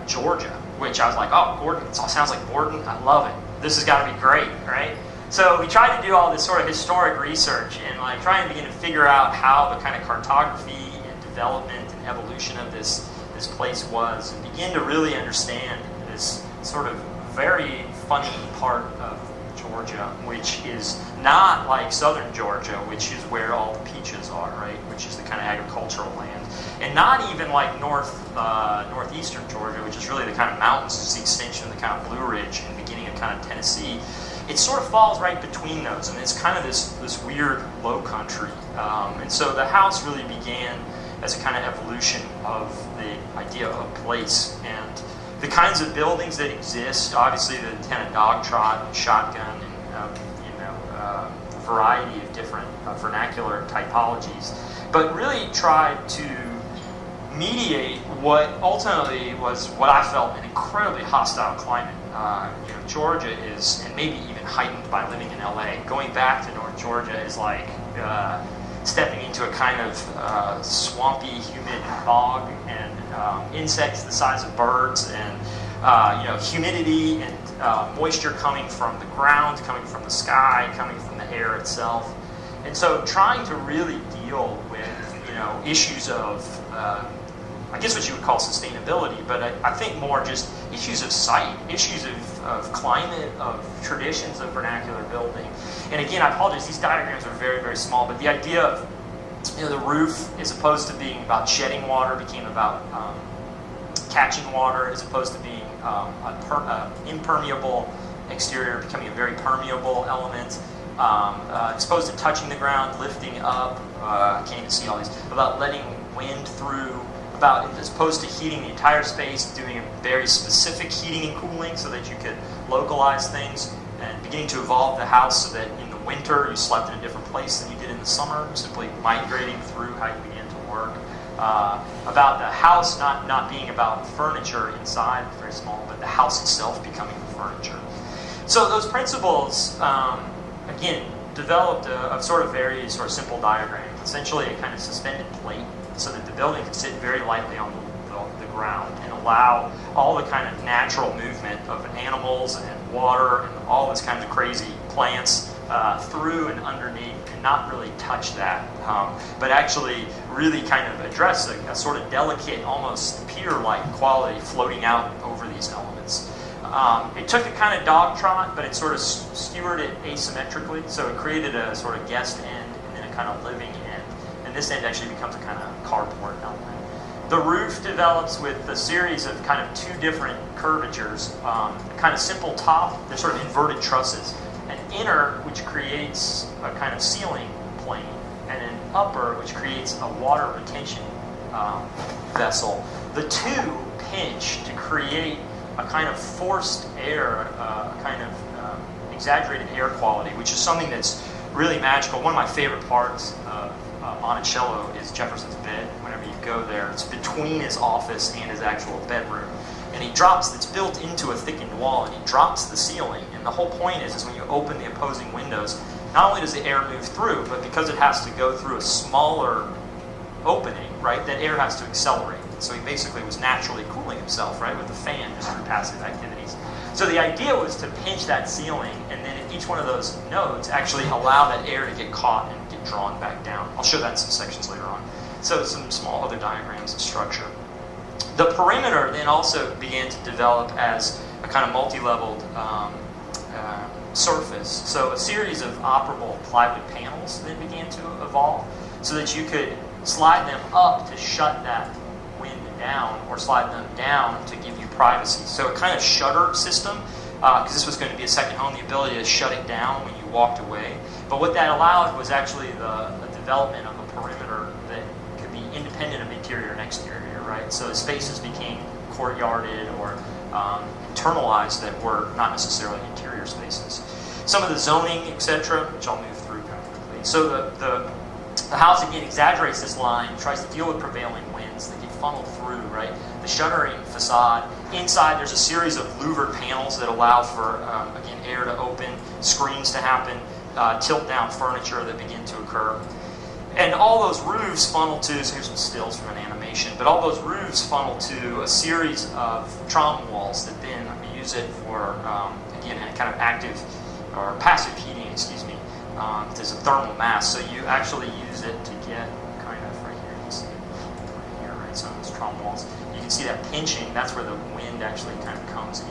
A: Georgia, which I was like, oh, Gordon, it all sounds like Borden, I love it. This has got to be great, right? So we tried to do all this sort of historic research and like try and begin to figure out how the kind of cartography and development and evolution of this place was, and begin to really understand this sort of very funny part of Georgia, which is not like southern Georgia, which is where all the peaches are, right? Which is the kind of agricultural land, and not even like northeastern Georgia, which is really the kind of mountains. It's the extension of the kind of Blue Ridge and beginning of kind of Tennessee. It sort of falls right between those, and it's kind of this weird low country. And so the house really began as a kind of evolution of the idea of place, and the kinds of buildings that exist, obviously the kind of dog trot and shotgun and variety of different vernacular typologies, but really tried to mediate what ultimately was what I felt an incredibly hostile climate. Georgia is, and maybe even heightened by living in LA. Going back to North Georgia is like stepping into a kind of swampy, humid bog, and insects the size of birds, and humidity and moisture coming from the ground, coming from the sky, coming from the air itself. And so trying to really deal with issues of I guess what you would call sustainability, but I think more just issues of site, issues of climate, of traditions of vernacular building. And again, I apologize, these diagrams are very, very small, but the idea of the roof, as opposed to being about shedding water, became about catching water, as opposed to being an impermeable exterior, becoming a very permeable element. Exposed to touching the ground, lifting up, I can't even see all these, about letting wind through, about as opposed to heating the entire space, doing a very specific heating and cooling so that you could localize things, and beginning to evolve the house so that in the winter you slept in a different place than you did in the summer, simply migrating through how you began to work. About the house not being about furniture inside, very small, but the house itself becoming the furniture. So those principles, again, developed a sort of very sort of simple diagram, essentially a kind of suspended plate, so that the building could sit very lightly on the ground and allow all the kind of natural movement of animals and water and all this kind of crazy plants through and underneath, and not really touch that, but actually really kind of address a sort of delicate, almost pier-like quality floating out over these elements. It took a kind of dog trot, but it sort of skewered it asymmetrically, so it created a sort of guest end and then a kind of living end. And this end actually becomes a kind of carport element. The roof develops with a series of kind of two different curvatures, kind of simple top, they're sort of inverted trusses, an inner which creates a kind of ceiling plane, and an upper which creates a water retention vessel. The two pinch to create a kind of forced air, a kind of exaggerated air quality, which is something that's really magical. One of my favorite parts of Monticello is Jefferson's bed. Whenever you go there, it's between his office and his actual bedroom. And it's built into a thickened wall, and he drops the ceiling. And the whole point is when you open the opposing windows, not only does the air move through, but because it has to go through a smaller opening, right, that air has to accelerate. So he basically was naturally cooling himself, right, with the fan just through passive activities. So the idea was to pinch that ceiling, and then at each one of those nodes actually allow that air to get caught and get drawn back down. I'll show that in some sections later on. So some small other diagrams of structure. The perimeter then also began to develop as a kind of multi-leveled surface. So a series of operable plywood panels then began to evolve so that you could slide them up to shut that wind down or slide them down to give you privacy. So a kind of shutter system, because this was going to be a second home, the ability to shut it down when you walked away. But what that allowed was actually the development of a perimeter that could be independent of interior and exterior, right? So the spaces became courtyarded or internalized that were not necessarily interior spaces. Some of the zoning, etc., which I'll move through kind of quickly. So the house, again, exaggerates this line, tries to deal with prevailing winds that get funneled through, right? The shuttering facade. Inside, there's a series of louvered panels that allow for, again, air to open, screens to happen, tilt-down furniture that begin to occur. And all those roofs funnel to, so here's some stills from an animation, but all those roofs funnel to a series of trauma walls that then use it for, again, a kind of active or passive heating, excuse me. There's a thermal mass, so you actually use it to get kind of right here, you can see it right here, right? Some of those trauma walls. You can see that pinching, that's where the wind actually kind of comes in.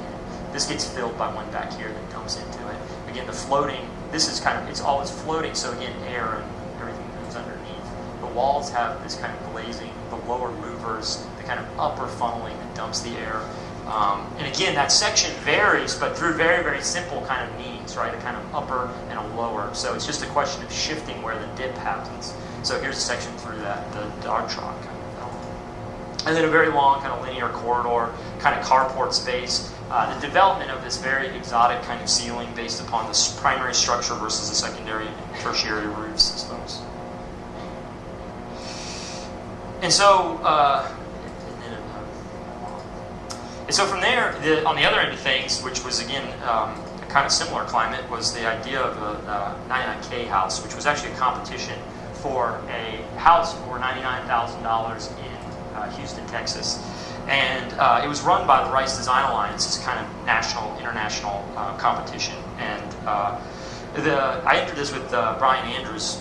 A: This gets filled by one back here that dumps into it. Again, the floating, this is kind of, it's always floating, so again, air and everything moves underneath. The walls have this kind of glazing, the lower louvers, the kind of upper funneling that dumps the air. And again, that section varies, but through very, very simple kind of means, right? A kind of upper and a lower. So it's just a question of shifting where the dip happens. So here's a section through that, the dog trot kind of element. And then a very long kind of linear corridor, kind of carport space. The development of this very exotic kind of ceiling based upon the primary structure versus the secondary and tertiary roof systems. And so, from there, on the other end of things, which was again a kind of similar climate, was the idea of the 99K house, which was actually a competition for a house for $99,000 in Houston, Texas. And it was run by the Rice Design Alliance, this kind of national, international competition. And I entered this with Brian Andrews.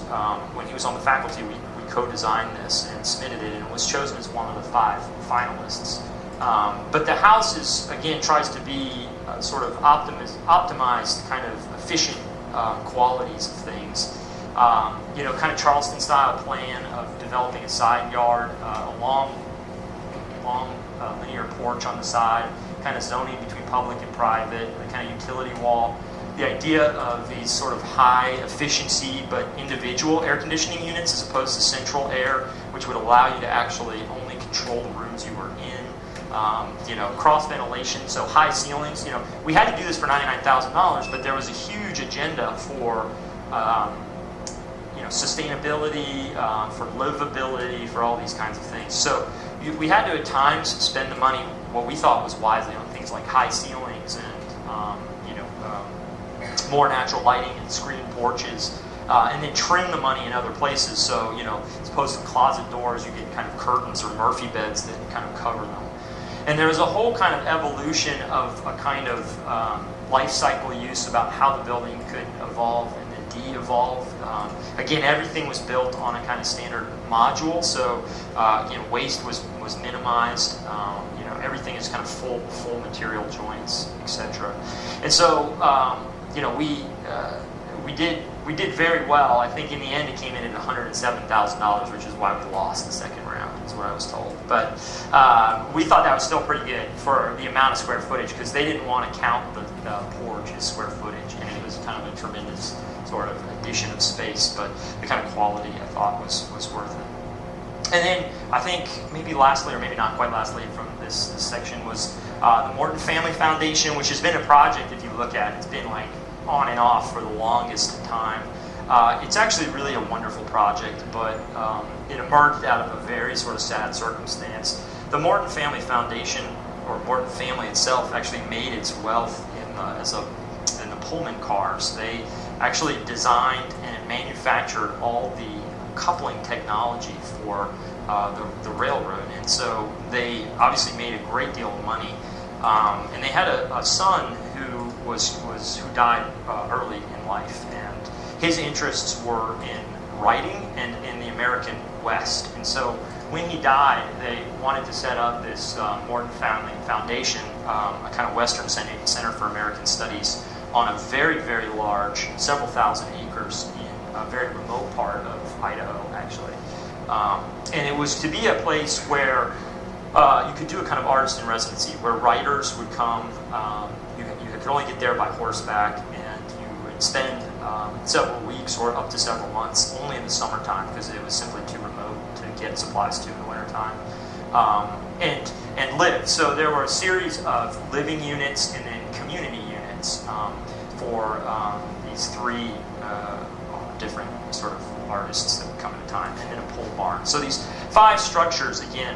A: When he was on the faculty, we co-designed this and submitted it, and it was chosen as one of the 5 finalists. But the house is, again, tries to be sort of optimized, kind of efficient qualities of things. Kind of Charleston-style plan of developing a side yard, a long linear porch on the side, kind of zoning between public and private, the kind of utility wall. The idea of these sort of high efficiency but individual air conditioning units as opposed to central air, which would allow you to actually only control the rooms you were in. Cross ventilation, so high ceilings. We had to do this for $99,000, but there was a huge agenda for sustainability, for livability, for all these kinds of things. So we had to at times spend the money, what we thought was wisely, on things like high ceilings and more natural lighting and screened porches, and then trim the money in other places. So as opposed to closet doors, you get kind of curtains or Murphy beds that kind of cover them. And there was a whole kind of evolution of a kind of life cycle use about how the building could evolve and then de-evolve. Again, everything was built on a kind of standard module, so waste was minimized. Everything is kind of full material joints, etc. And so we did very well. I think in the end it came in at $107,000, which is why we lost the second round, is what I was told. But we thought that was still pretty good for the amount of square footage, because they didn't want to count the porch as square footage, and it was kind of a tremendous sort of addition of space, but the kind of quality I thought was worth it. And then I think maybe lastly, or maybe not quite lastly from this section, was the Borden Family Foundation, which has been a project, if you look at it, it's been like on and off for the longest time. It's actually really a wonderful project, but it emerged out of a very sort of sad circumstance. The Borden Family Foundation, or Borden family itself, actually made its wealth in the Pullman cars. They actually designed and manufactured all the coupling technology for the railroad, and so they obviously made a great deal of money. And they had a son who died early in life, and his interests were in writing and in the American West. And so when he died, they wanted to set up this Borden Family Foundation, a kind of Western Center for American Studies on a very, very large, several thousand acres in a very remote part of Idaho, actually. And it was to be a place where you could do a kind of artist in residency, where writers would come. You could only get there by horseback, and you would spend several weeks or up to several months only in the summertime, because it was simply too remote to get supplies to in the wintertime. And live. So there were a series of living units and then community units for these three different sort of artists that would come at a time, and then a pole barn. So these 5 structures, again,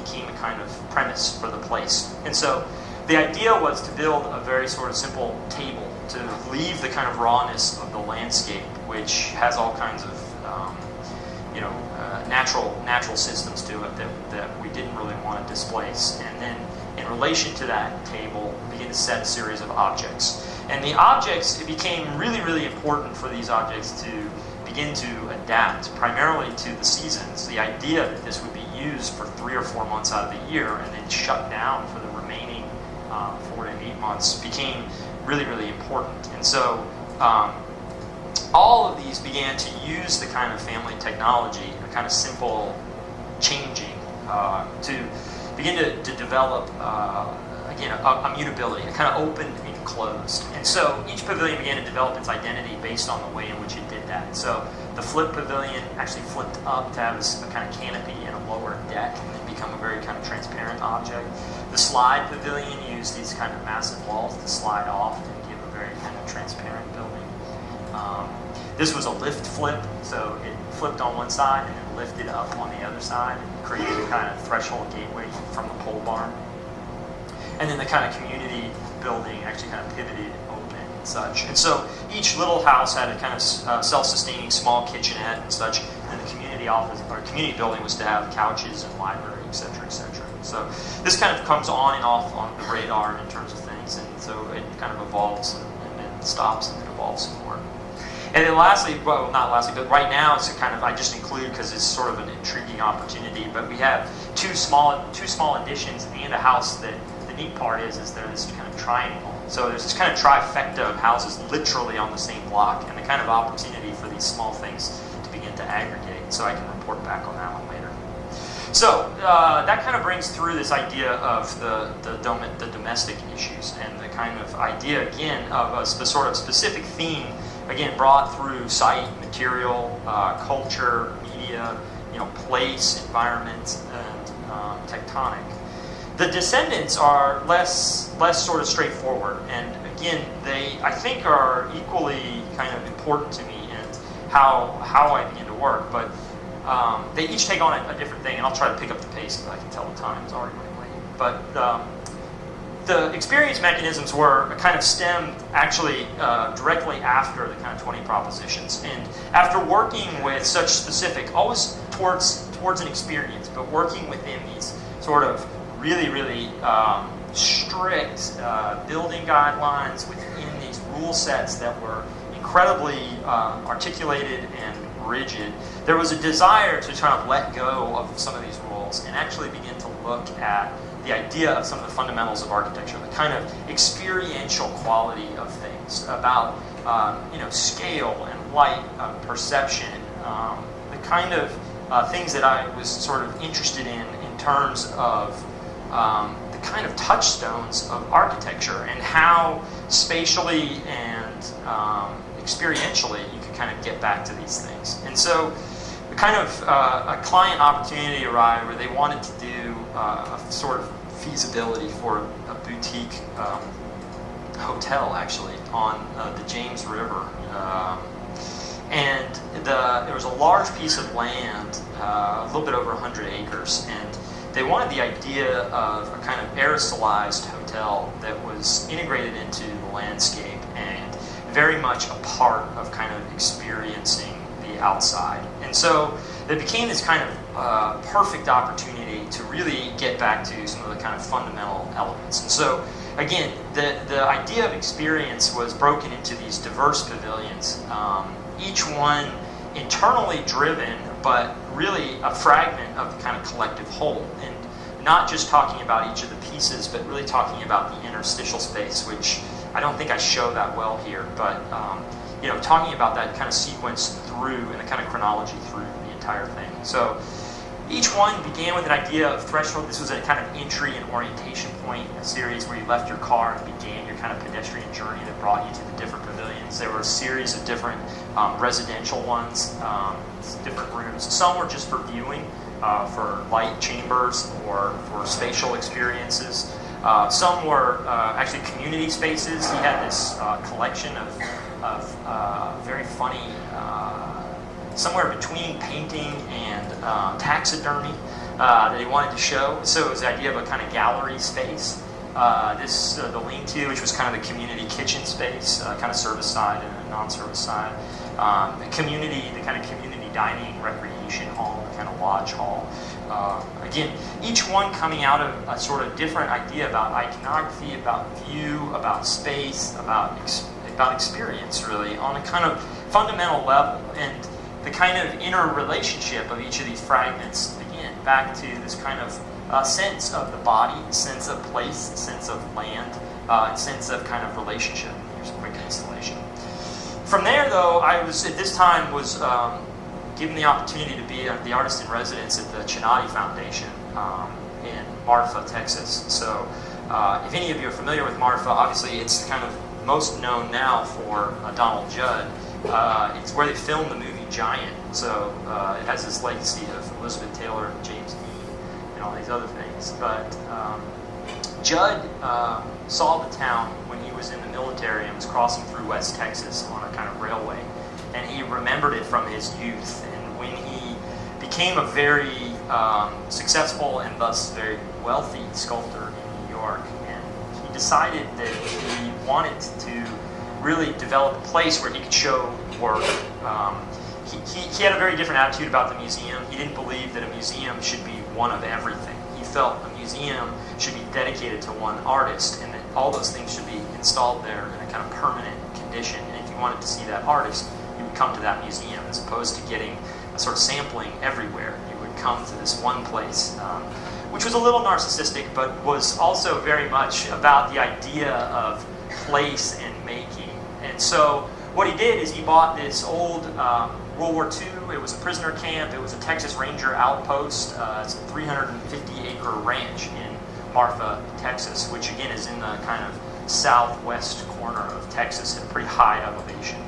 A: became a kind of premise for the place. And so the idea was to build a very sort of simple table to leave the kind of rawness of the landscape, which has all kinds of natural systems to it that we didn't really want to displace. And then in relation to that table, begin to set a series of objects. And the objects, it became really, really important for these objects to begin to adapt primarily to the seasons. The idea that this would be used for 3 or 4 months out of the year and then shut down for the remaining 4 to 8 months became really, really important. And so all of these began to use the kind of family technology, a kind of simple changing, to begin to develop, again, a mutability, a kind of open and closed. And so each pavilion began to develop its identity based on the way in which it did that. So the flip pavilion actually flipped up to have a kind of canopy and a lower deck, and then become a very kind of transparent object. The slide pavilion used these kind of massive walls to slide off and give a very kind of transparent building. This was a lift flip, so it flipped on one side and then lifted up on the other side and created a kind of threshold gateway from the pole barn. And then the kind of community building actually kind of pivoted open and such. And so each little house had a kind of self-sustaining small kitchenette and such, and the community office or community building was to have couches and library, et cetera, et cetera. So this kind of comes on and off on the radar in terms of things, and so it kind of evolves and then stops and then evolves some more. And then lastly, well, not lastly, but right now it's a kind of, I just include because it's sort of an intriguing opportunity, but we have two small additions and a house that the neat part is they're this kind of triangle. So there's this kind of trifecta of houses literally on the same block, and the kind of opportunity for these small things to begin to aggregate. So I can report back on that one later. So that kind of brings through this idea of the domestic issues, and the kind of idea, again, of a sort of specific theme, again, brought through site, material, culture, media, place, environment, and tectonic. The descendants are less sort of straightforward, and again, they, I think, are equally kind of important to me and how I begin to work, but they each take on a different thing, and I'll try to pick up the pace because I can tell the time is already running late. But the experience mechanisms were kind of stemmed actually directly after the kind of 20 propositions. And after working with such specific, always towards an experience, but working within these sort of really, really strict building guidelines within these rule sets that were incredibly articulated and rigid, there was a desire to try to let go of some of these rules and actually begin to look at the idea of some of the fundamentals of architecture, the kind of experiential quality of things, about scale and light, perception, the kind of things that I was sort of interested in terms of the kind of touchstones of architecture and how spatially and experientially you could kind of get back to these things. And so the kind of a client opportunity arrived where they wanted to do a sort of feasibility for a boutique hotel, actually, on the James River. And there was a large piece of land, a little bit over 100 acres, and they wanted the idea of a kind of aerosolized hotel that was integrated into the landscape and very much a part of kind of experiencing the outside. And so it became this kind of perfect opportunity to really get back to some of the kind of fundamental elements. And so, again, the idea of experience was broken into these diverse pavilions, each one internally driven, but really a fragment of the kind of collective whole. And not just talking about each of the pieces, but really talking about the interstitial space, which I don't think I show that well here, but you know, talking about that kind of sequence through and the kind of chronology through the entire thing. So each one began with an idea of threshold. This was a kind of entry and orientation point, a series where you left your car and began your kind of pedestrian journey that brought you to the different pavilions. There were a series of different residential ones, different rooms. Some were just for viewing, for light chambers or for spatial experiences. Some were actually community spaces. He had this collection of very funny, somewhere between painting and taxidermy that he wanted to show. So it was the idea of a kind of gallery space. The lean-to, which was kind of the community kitchen space, kind of service side and a non-service side. The kind of community dining, recreation hall, the kind of lodge hall. Again, each one coming out of a sort of different idea about iconography, about view, about space, about experience, really, on a kind of fundamental level. And the kind of interrelationship of each of these fragments, again, back to this kind of sense of the body, sense of place, sense of land, sense of kind of relationship. Here's a quick installation. From there, though, I was, at this time, was given the opportunity to be the artist in residence at the Chinati Foundation in Marfa, Texas. So if any of you are familiar with Marfa, obviously it's kind of most known now for Donald Judd. It's where they filmed the movie Giant. So it has this legacy of Elizabeth Taylor and James Dean and all these other things. But Judd saw the town when he was in the military and was crossing through West Texas on a kind of railway. And he remembered it from his youth. And when he became a very successful and thus very wealthy sculptor in New York, and he decided that he wanted to really develop a place where he could show work. He had a very different attitude about the museum. He didn't believe that a museum should be one of everything. He felt a museum should be dedicated to one artist, and that all those things should be installed there in a kind of permanent condition. And if you wanted to see that artist, you would come to that museum, as opposed to getting a sort of sampling everywhere. You would come to this one place, which was a little narcissistic, but was also very much about the idea of place and making. And so what he did is he bought this old World War II. It was a prisoner camp. It was a Texas Ranger outpost. It's a 350-acre ranch in Marfa, Texas, which again is in the kind of southwest corner of Texas at a pretty high elevation.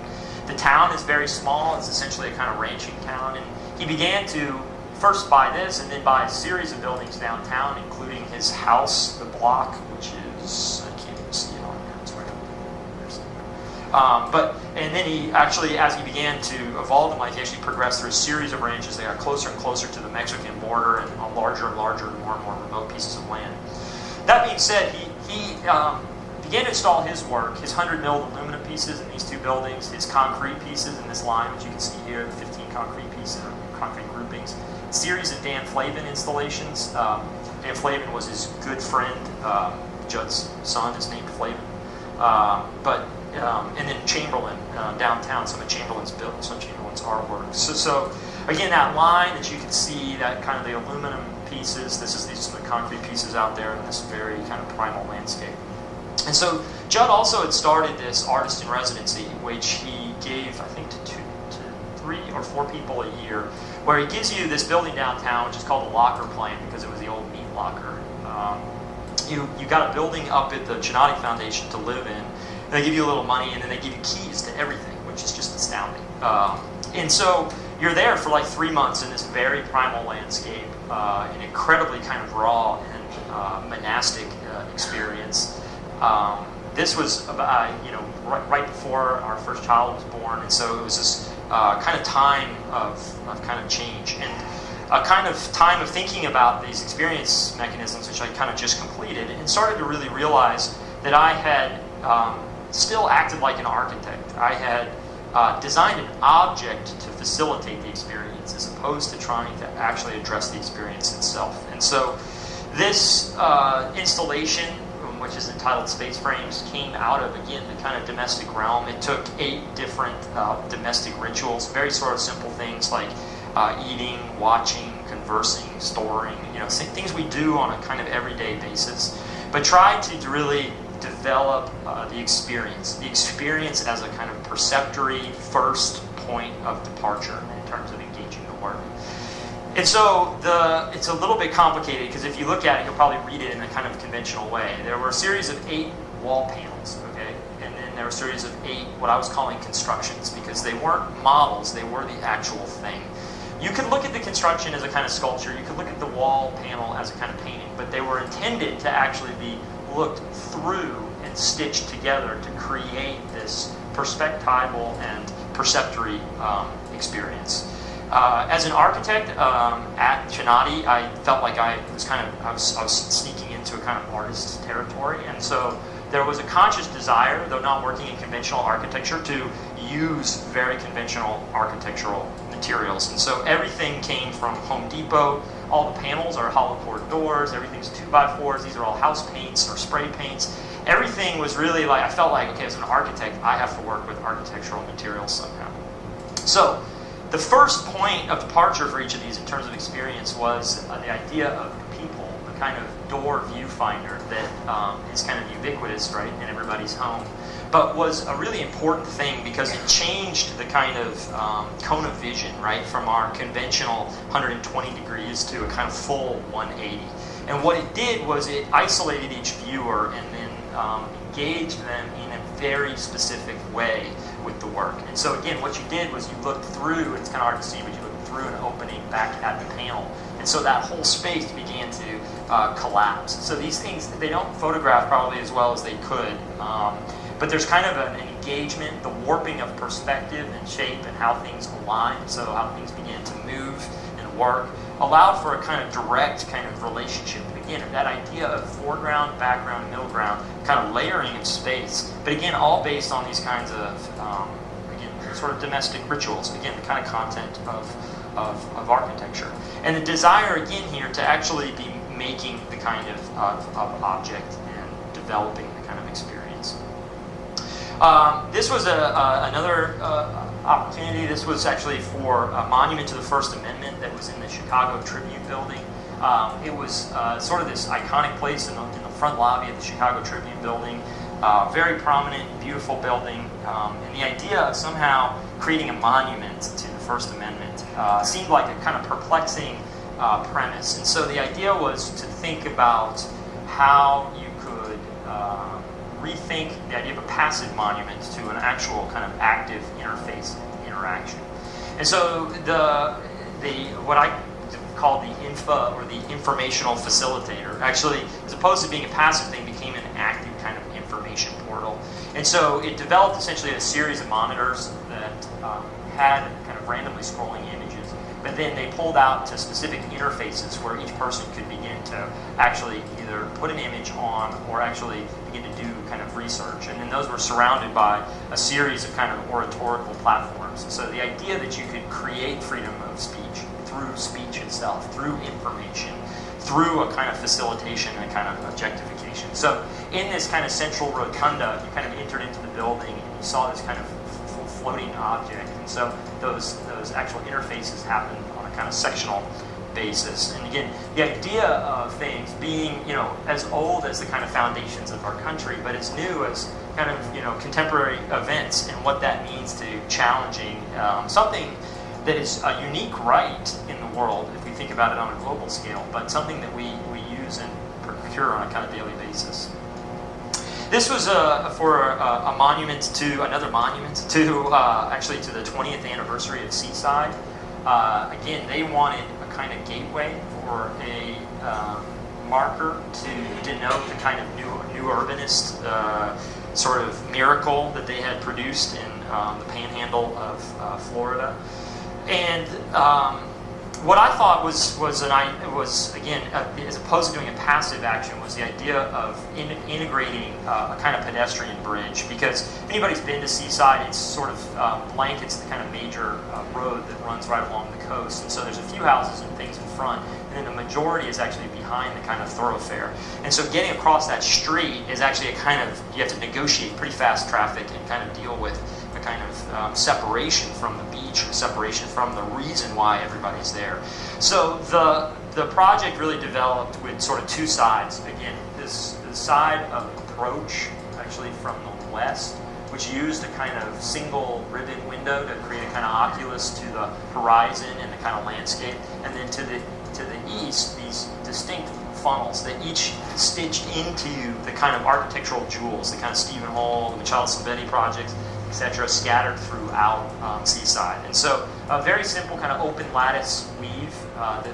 A: The town is very small. It's essentially a kind of ranching town. And he began to first buy this and then buy a series of buildings downtown, including his house, the block, which is, I can't even see it on here. It's right up there. And then he actually, as he began to evolve in life, he actually progressed through a series of ranches. They got closer and closer to the Mexican border and on larger and larger, more and more remote pieces of land. That being said, he began to install his work, his 100-mil aluminum pieces in these two buildings, his concrete pieces in this line, which you can see here, the 15 concrete pieces, or concrete groupings, a series of Dan Flavin installations. Dan Flavin was his good friend. Judd's son is named Flavin. And then Chamberlain downtown, some of Chamberlain's artwork. So again, that line that you can see, that kind of the aluminum pieces, these are the concrete pieces out there in this very kind of primal landscape. And so Judd also had started this artist in residency, which he gave, I think, to 3 or 4 people a year, where he gives you this building downtown, which is called the Locker Plant because it was the old meat locker. You got a building up at the Chinati Foundation to live in. They give you a little money, and then they give you keys to everything, which is just astounding. And so you're there for like 3 months in this very primal landscape, an incredibly kind of raw and monastic experience. This was about, right before our first child was born, and so it was this kind of time of kind of change and a kind of time of thinking about these experience mechanisms, which I kind of just completed, and started to really realize that I had still acted like an architect. I had designed an object to facilitate the experience as opposed to trying to actually address the experience itself. And so this installation, which is entitled Space Frames, came out of, again, the kind of domestic realm. It took 8 different domestic rituals, very sort of simple things like eating, watching, conversing, storing, things we do on a kind of everyday basis, but tried to really develop the experience as a kind of perceptory first point of departure in terms of engaging the work. And so it's a little bit complicated because if you look at it, you'll probably read it in a kind of conventional way. There were a series of 8 wall panels, okay? And then there were a series of 8 what I was calling constructions, because they weren't models, they were the actual thing. You could look at the construction as a kind of sculpture, you could look at the wall panel as a kind of painting, but they were intended to actually be looked through and stitched together to create this perspectival and perceptory experience. As an architect at Chinati, I felt like I was sneaking into a kind of artist territory, and so there was a conscious desire, though not working in conventional architecture, to use very conventional architectural materials. And so everything came from Home Depot. All the panels are hollow core doors. Everything's 2x4s. These are all house paints or spray paints. Everything was really like, I felt like, okay, as an architect, I have to work with architectural materials somehow. So the first point of departure for each of these in terms of experience was the idea of people, the kind of door viewfinder that is kind of ubiquitous, right, in everybody's home, but was a really important thing because it changed the kind of cone of vision, right, from our conventional 120 degrees to a kind of full 180. And what it did was it isolated each viewer and then engaged them in a very specific way with the work. And so again, what you did was you looked through, it's kind of hard to see, but you looked through an opening back at the panel. And so that whole space began to collapse. So these things, they don't photograph probably as well as they could, but there's kind of an engagement, the warping of perspective and shape and how things align, so how things began to move and work, allowed for a kind of direct kind of relationship. Again, that idea of foreground, background, middle ground, kind of layering of space, but again, all based on these kinds of, again, sort of domestic rituals, again, the kind of content of architecture. And the desire, again, here to actually be making the kind of object and developing the kind of experience. This was another opportunity. This was actually for a monument to the First Amendment that was in the Chicago Tribune building. It was sort of this iconic place in the front lobby of the Chicago Tribune building. Very prominent, beautiful building. And the idea of somehow creating a monument to the First Amendment seemed like a kind of perplexing premise. And so the idea was to think about how you could rethink the idea of a passive monument to an actual kind of active interface interaction. And so what I call the INFA, or the informational facilitator, actually, as opposed to being a passive thing, became an active kind of information portal. And so it developed essentially a series of monitors that had kind of randomly scrolling images, but then they pulled out to specific interfaces where each person could begin to actually either put an image on or actually begin to do kind of research. And then those were surrounded by a series of kind of oratorical platforms. So the idea that you could create freedom of speech through speech itself, through information, through a kind of facilitation and a kind of objectification. So in this kind of central rotunda, you kind of entered into the building and you saw this kind of floating object. And so those actual interfaces happened on a kind of sectional basis. And again, the idea of things being, as old as the kind of foundations of our country, but as new as kind of, contemporary events and what that means to challenging something that is a unique right in the world if we think about it on a global scale, but something that we use and procure on a kind of daily basis. This was for a monument to, another monument to, actually to the 20th anniversary of Seaside. Again, they wanted a kind of gateway or a marker to denote the kind of new urbanist sort of miracle that they had produced in the panhandle of Florida. And what I thought was again, as opposed to doing a passive action, was the idea of integrating a kind of pedestrian bridge. Because if anybody's been to Seaside, it's sort of blankets the kind of major road that runs right along the coast. And so there's a few houses and things in front, and then the majority is actually behind the kind of thoroughfare. And so getting across that street is actually a kind of, you have to negotiate pretty fast traffic and kind of deal with a kind of separation from the beach, or separation from the reason why everybody's there. So the project really developed with sort of two sides. Again, this side of approach, actually from the west, which used a kind of single ribbon window to create a kind of oculus to the horizon and the kind of landscape. And then to the east, these distinct funnels that each stitched into the kind of architectural jewels, the kind of Stephen Hall, the Machado Silvetti projects, etc., scattered throughout Seaside. And so a very simple kind of open lattice weave that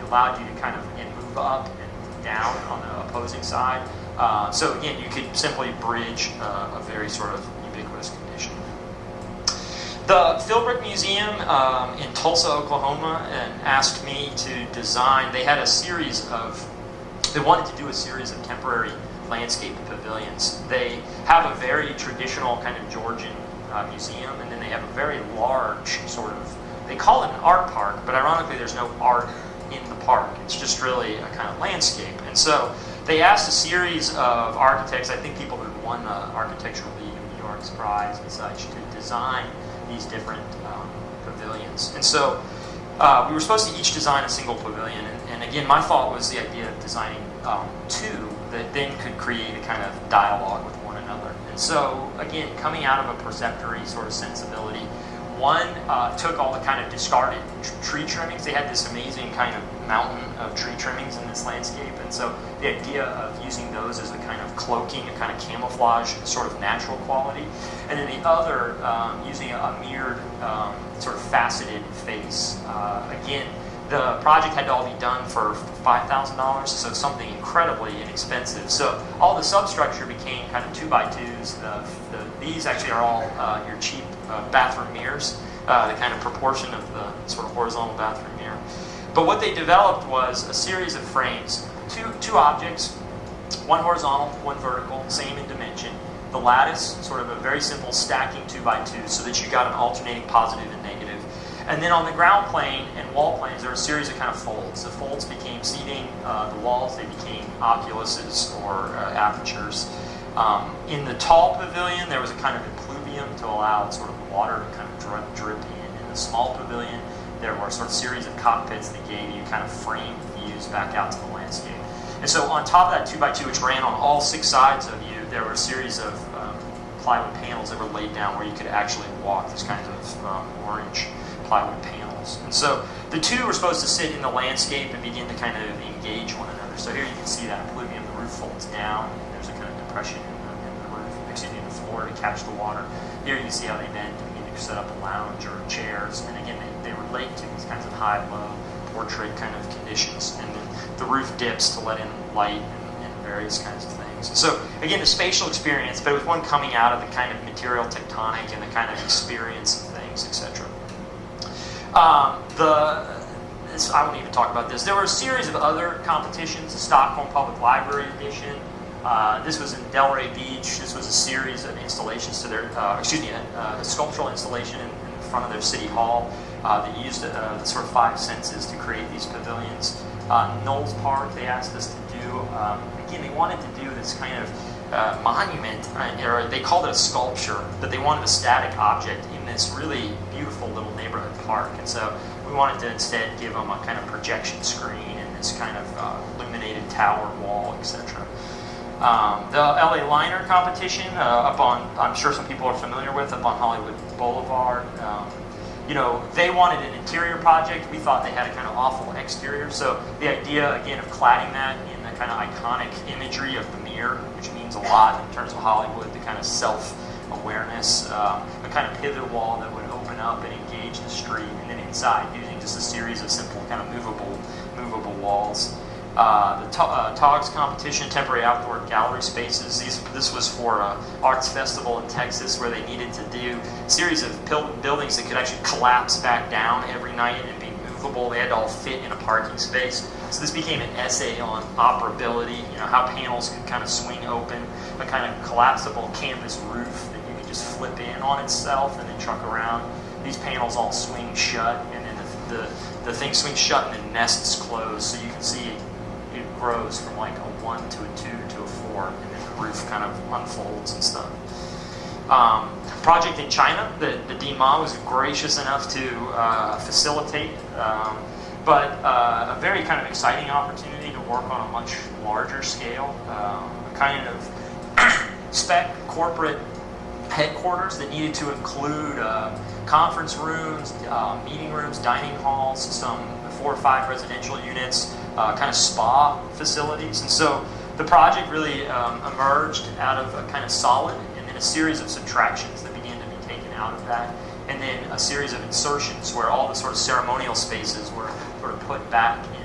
A: allowed you to kind of, again, move up and down on the opposing side. So again, you could simply bridge a very sort of ubiquitous condition. The Philbrook Museum in Tulsa, Oklahoma, asked me to design. They had a series of, they wanted to do a series of temporary landscape pavilions. They have a very traditional kind of Georgian museum, and then they have a very large sort of, they call it an art park, but ironically there's no art in the park. It's just really a kind of landscape. And so they asked a series of architects, I think people who won the Architectural League of New York's prize and such, to design these different pavilions. And so we were supposed to each design a single pavilion, and again, my thought was the idea of designing two that then could create a kind of dialogue with one another. And so, again, coming out of a perceptory sort of sensibility, one took all the kind of discarded tree trimmings. They had this amazing kind of mountain of tree trimmings in this landscape, and so the idea of using those as a kind of cloaking, a kind of camouflage, sort of natural quality, and then the other using a mirrored sort of faceted face. Again, the project had to all be done for $5,000, so something incredibly inexpensive. So all the substructure became kind of 2x2s. These actually are all your cheap bathroom mirrors, the kind of proportion of the sort of horizontal bathroom mirror. But what they developed was a series of frames, two objects, one horizontal, one vertical, same in dimension. The lattice, sort of a very simple stacking 2x2, so that you got an alternating positive and negative. And then on the ground plane and wall planes, there were a series of kind of folds. The folds became seating, the walls, they became oculuses or apertures. In the tall pavilion, there was a kind of impluvium to allow sort of water to kind of drip in. In the small pavilion, there were sort of series of cockpits that gave you kind of framed views back out to the landscape. And so on top of that 2x2, which ran on all 6 sides of you, there were a series of plywood panels that were laid down where you could actually walk, these kinds of orange plywood panels. And so the two were supposed to sit in the landscape and begin to kind of engage one another. So here you can see that impluvium, the roof folds down, and there's a kind of depression in the roof, excuse me, in the floor to catch the water. Here you can see how they bend to begin to set up a lounge or chairs, and again, they relate to these kinds of high-low portrait kind of conditions. And then the roof dips to let in light and various kinds of things. So again, a spatial experience, but it was one coming out of the kind of material tectonic and the kind of experience of things, etc. I won't even talk about this. There were a series of other competitions, the Stockholm Public Library edition. This was in Delray Beach. This was a series of installations to their, a sculptural installation in front of their city hall that used the sort of 5 senses to create these pavilions. Knowles Park, they asked us to do, again, they wanted to do this kind of monument, or they called it a sculpture, but they wanted a static object in this really beautiful little neighborhood park. And so we wanted to instead give them a kind of projection screen and this kind of illuminated tower wall, etc. The LA Liner competition up on, I'm sure some people are familiar with, up on Hollywood Boulevard. They wanted an interior project. We thought they had a kind of awful exterior. So the idea, again, of cladding that in the kind of iconic imagery of the mirror, which means a lot in terms of Hollywood, the kind of self-awareness, a kind of pivot wall that would open up and engage the street, and then inside using just a series of simple kind of movable walls. The TOGS competition, temporary outdoor gallery spaces. This was for an arts festival in Texas where they needed to do a series of buildings that could actually collapse back down every night and be movable. They had to all fit in a parking space. So this became an essay on operability, how panels could kind of swing open, a kind of collapsible canvas roof that you could just flip in on itself and then truck around. These panels all swing shut, and then the thing swings shut and then nests close, so you can see it grows from like a 1 to a 2 to a 4, and then the roof kind of unfolds and stuff. Project in China, the DMA was gracious enough to facilitate, but a very kind of exciting opportunity to work on a much larger scale. kind of spec corporate headquarters that needed to include conference rooms, meeting rooms, dining halls, some 4 or 5 residential units, kind of spa facilities. And so the project really emerged out of a kind of solid and then a series of subtractions that began to be taken out of that, and then a series of insertions where all the sort of ceremonial spaces were sort of put back in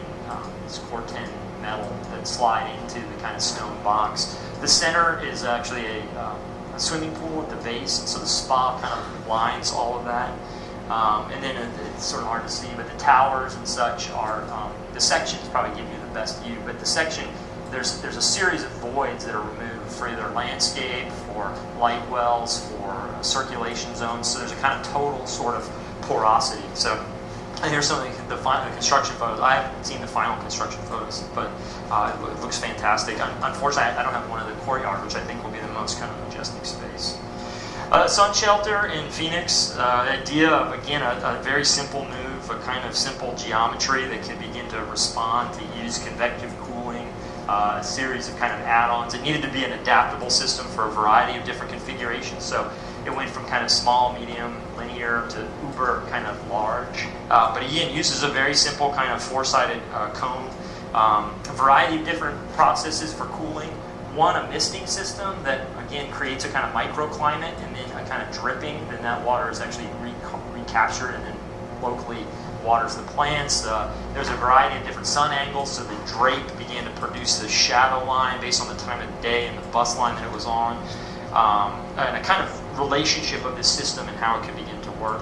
A: this Corten metal that slide into the kind of stone box. The center is actually a swimming pool at the base, and so the spa kind of lines all of that. And then it's sort of hard to see, but the towers and such are, the sections probably give you the best view, but the section, there's a series of voids that are removed for either landscape, for light wells, for circulation zones, so there's a kind of total sort of porosity. So, and here's some of the final construction photos. I haven't seen the final construction photos, but it looks fantastic. Unfortunately, I don't have one of the courtyard, which I think will be the most kind of majestic space. Sun shelter in Phoenix, the idea of, again, a very simple move, a kind of simple geometry that can begin to respond to use convective cooling, a series of kind of add-ons. It needed to be an adaptable system for a variety of different configurations. So it went from kind of small, medium, linear to uber kind of large. But again, uses a very simple kind of 4-sided cone. A variety of different processes for cooling. One, a misting system that, again, creates a kind of microclimate, and then a kind of dripping, then that water is actually recaptured and then locally waters the plants. There's a variety of different sun angles, so the drape began to produce the shadow line based on the time of day and the bus line that it was on, and a kind of relationship of this system and how it could begin to work.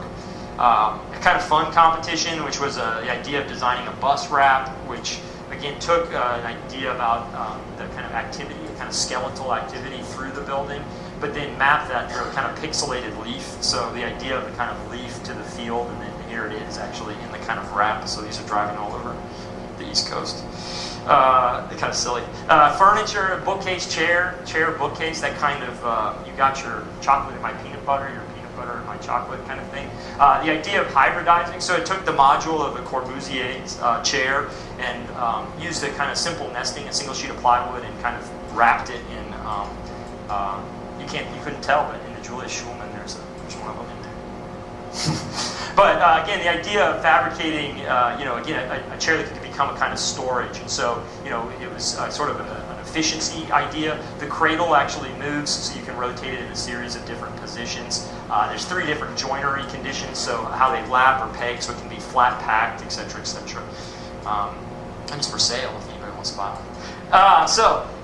A: A kind of fun competition, which was the idea of designing a bus wrap, which again took an idea about the kind of activity, kind of skeletal activity through the building, but then mapped that through a kind of pixelated leaf. So the idea of the kind of leaf to the field, and then here it is actually in the kind of wrap. So these are driving all over the East Coast. Kind of silly. Furniture, bookcase, chair, bookcase, that kind of, you got your chocolate in my peanut butter, your peanut butter in my chocolate kind of thing. The idea of hybridizing, so it took the module of the Corbusier's chair and used a kind of simple nesting, a single sheet of plywood, and kind of wrapped it in, you couldn't tell, but in the Julius Schulman, there's one of them in there. But again, the idea of fabricating, again, a chair that could become a kind of storage. And so, it was sort of an efficiency idea. The cradle actually moves, so you can rotate it in a series of different positions. There's 3 different joinery conditions, so how they lap or peg, so it can be flat packed, etc., etc. And it's for sale if anybody wants to buy one.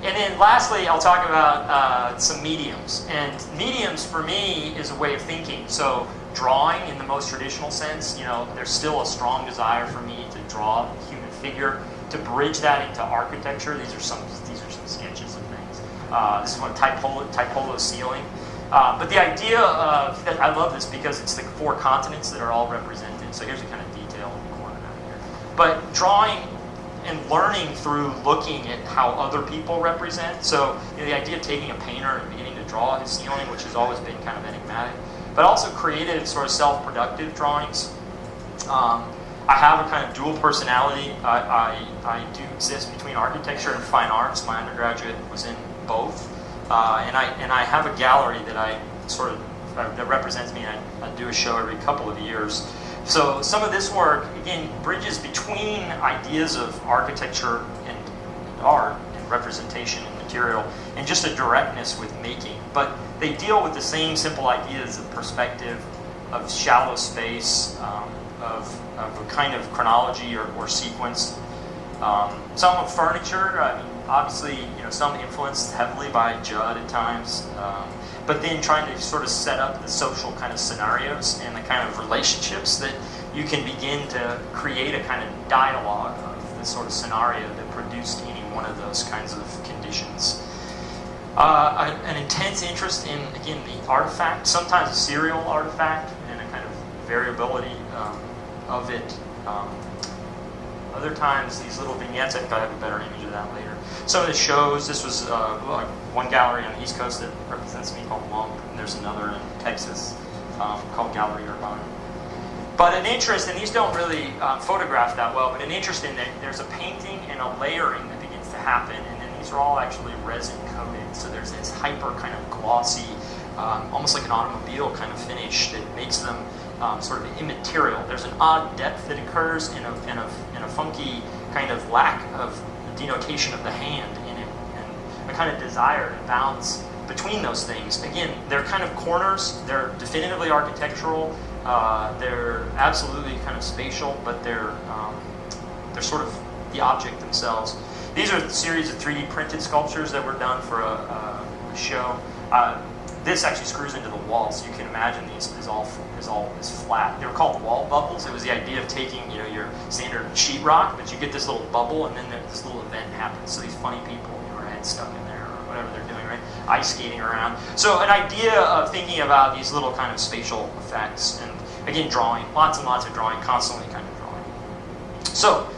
A: And then lastly, I'll talk about some mediums. And mediums, for me, is a way of thinking. So drawing in the most traditional sense, there's still a strong desire for me to draw a human figure, to bridge that into architecture. These are some sketches of things. This is one Typolo ceiling. But the idea of, that I love this because it's the 4 continents that are all represented. So here's a kind of detail in the corner down here. But drawing and learning through looking at how other people represent. So the idea of taking a painter and beginning to draw his ceiling, which has always been kind of enigmatic, but also creative, sort of self-productive drawings. I have a kind of dual personality. I do exist between architecture and fine arts. My undergraduate was in both, and I have a gallery that that represents me, and I do a show every couple of years. So some of this work, again, bridges between ideas of architecture and art and representation and material, and just a directness with making. But they deal with the same simple ideas of perspective, of shallow space, of a kind of chronology or sequence. Some of furniture, obviously, some influenced heavily by Judd at times. But then trying to sort of set up the social kind of scenarios and the kind of relationships that you can begin to create a kind of dialogue of the sort of scenario that produced any one of those kinds of conditions. An intense interest in, again, the artifact, sometimes a serial artifact, and a kind of variability of it. Other times, these little vignettes, I think I have a better image of that later. Some of the shows, this was one gallery on the East Coast that represents me called Lump, and there's another in Texas called Gallery Urbana. But an interest, and these don't really photograph that well, but an interest in that there's a painting and a layering that begins to happen, and then these are all actually resin coated. So there's this hyper kind of glossy, almost like an automobile kind of finish that makes them sort of immaterial. There's an odd depth that occurs in a funky kind of lack of denotation of the hand in it, and a kind of desire to balance between those things. Again, they're kind of corners. They're definitively architectural. They're absolutely kind of spatial, but they're sort of the object themselves. These are a series of 3D printed sculptures that were done for a show. This actually screws into the wall, so you can imagine these is flat. They were called wall bubbles. It was the idea of taking your standard sheetrock, but you get this little bubble, and then this little event happens. So these funny people, are heads stuck in there or whatever they're doing, right? Ice skating around. So an idea of thinking about these little kind of spatial effects, and again, drawing, lots and lots of drawing, constantly kind of drawing. So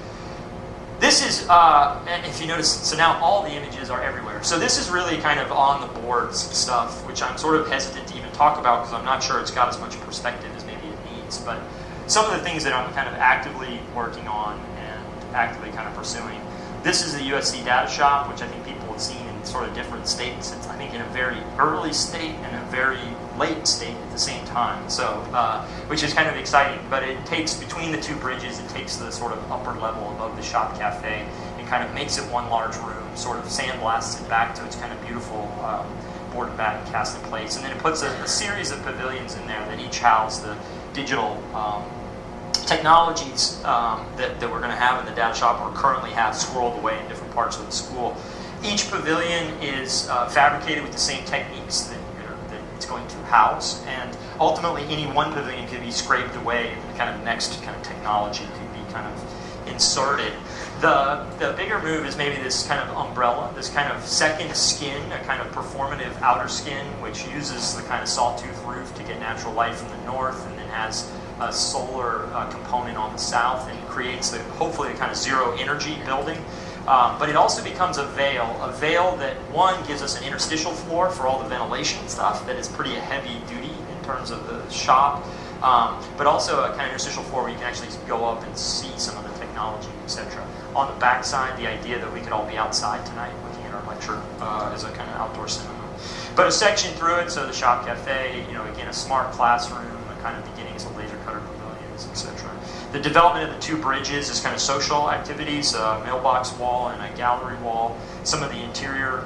A: this is, and if you notice, so now all the images are everywhere. So this is really kind of on the boards stuff, which I'm sort of hesitant to even talk about because I'm not sure it's got as much perspective as maybe it needs. But some of the things that I'm kind of actively working on and actively kind of pursuing. This is the USC data shop, which I think people have seen in sort of different states. It's, I think, in a very early state and a very late state at the same time. So, which is kind of exciting. But it takes, between the two bridges, it takes the sort of upper level above the shop cafe and kind of makes it one large room, sort of sandblasts it back to its kind of beautiful board back cast in place. And then it puts a series of pavilions in there that each house the digital technologies that we're going to have in the data shop or currently have squirreled away in different parts of the school. Each pavilion is fabricated with the same techniques that it's going to house, and ultimately any one pavilion could be scraped away and the kind of next kind of technology could be kind of inserted. The bigger move is maybe this kind of umbrella, this kind of second skin, a kind of performative outer skin, which uses the kind of sawtooth roof to get natural light from the north, and then has a solar component on the south, and creates hopefully the kind of zero energy building. But it also becomes a veil that, one, gives us an interstitial floor for all the ventilation stuff that is pretty heavy duty in terms of the shop, but also a kind of interstitial floor where you can actually go up and see some of the technology, etc. On the back side, the idea that we could all be outside tonight looking at our lecture as a kind of outdoor cinema. But a section through it, so the shop cafe, again, a smart classroom, the kind of beginnings of laser cutter pavilions, etc. The development of the two bridges is kind of social activities, a mailbox wall and a gallery wall. Some of the interior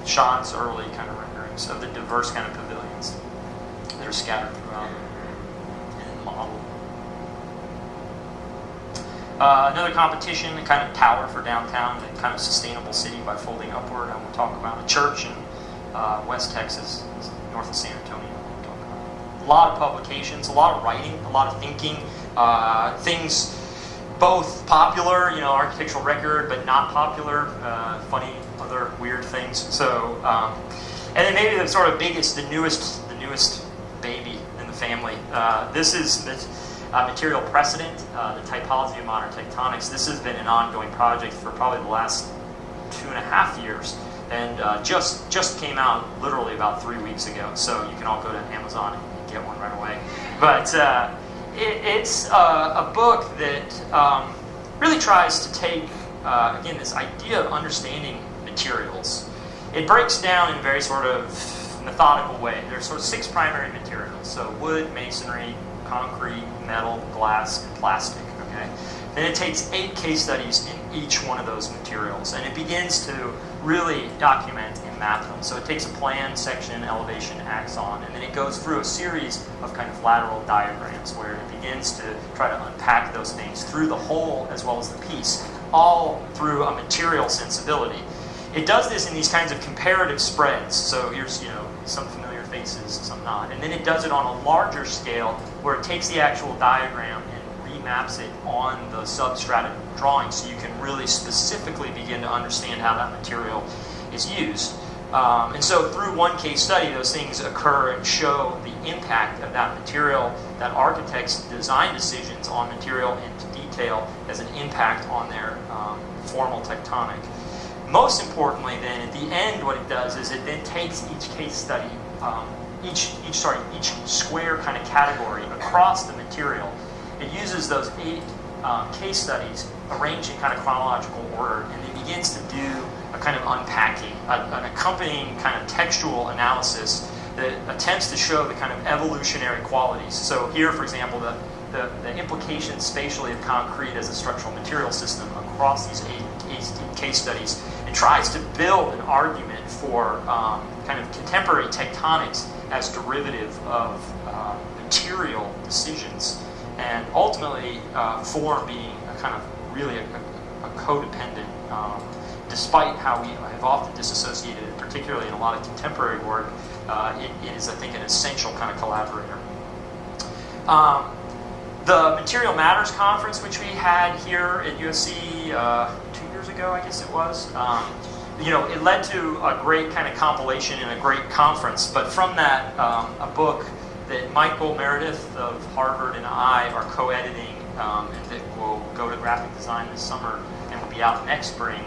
A: shots, early kind of renderings of the diverse kind of pavilions that are scattered throughout in the model. Another competition, a kind of tower for downtown, a kind of sustainable city by folding upward. I will talk about a church in West Texas, north of San Antonio. A lot of publications, a lot of writing, a lot of thinking. Things both popular, architectural record, but not popular, funny, other weird things. So, and then maybe the sort of biggest, the newest baby in the family. This is the material precedent, the typology of modern tectonics. This has been an ongoing project for probably the last 2.5 years, and just came out literally about 3 weeks ago. So you can all go to Amazon and get one right away. But it's a book that really tries to take, again, this idea of understanding materials. It breaks down in a very sort of methodical way. There's sort of 6 primary materials. So wood, masonry, concrete, metal, glass, and plastic. Okay. Then it takes 8 case studies in each one of those materials, and it begins to really document and map them. So it takes a plan, section, elevation, axon, and then it goes through a series of kind of lateral diagrams where it begins to try to unpack those things through the whole as well as the piece, all through a material sensibility. It does this in these kinds of comparative spreads. So here's, some familiar faces, some not. And then it does it on a larger scale where it takes the actual diagram and remaps it on the substrata drawing, so you can really specifically begin to understand how that material is used. And so through one case study, those things occur and show the impact of that material, that architects' design decisions on material into detail as an impact on their formal tectonic. Most importantly, then, at the end, what it does is it then takes each case study, each square kind of category across the material. It uses those 8 case studies arranged in kind of chronological order, and it begins to do a kind of unpacking, an accompanying kind of textual analysis that attempts to show the kind of evolutionary qualities. So here, for example, the implications spatially of concrete as a structural material system across these eight case studies, and tries to build an argument for kind of contemporary tectonics as derivative of material decisions, and ultimately form being a kind of really a codependent, despite how we have often disassociated it, particularly in a lot of contemporary work, it is, I think, an essential kind of collaborator. The Material Matters Conference, which we had here at USC 2 years ago, I guess it was, it led to a great kind of compilation and a great conference. But from that, a book that Michael Meredith of Harvard and I are co-editing, and that will go to graphic design this summer and will be out next spring,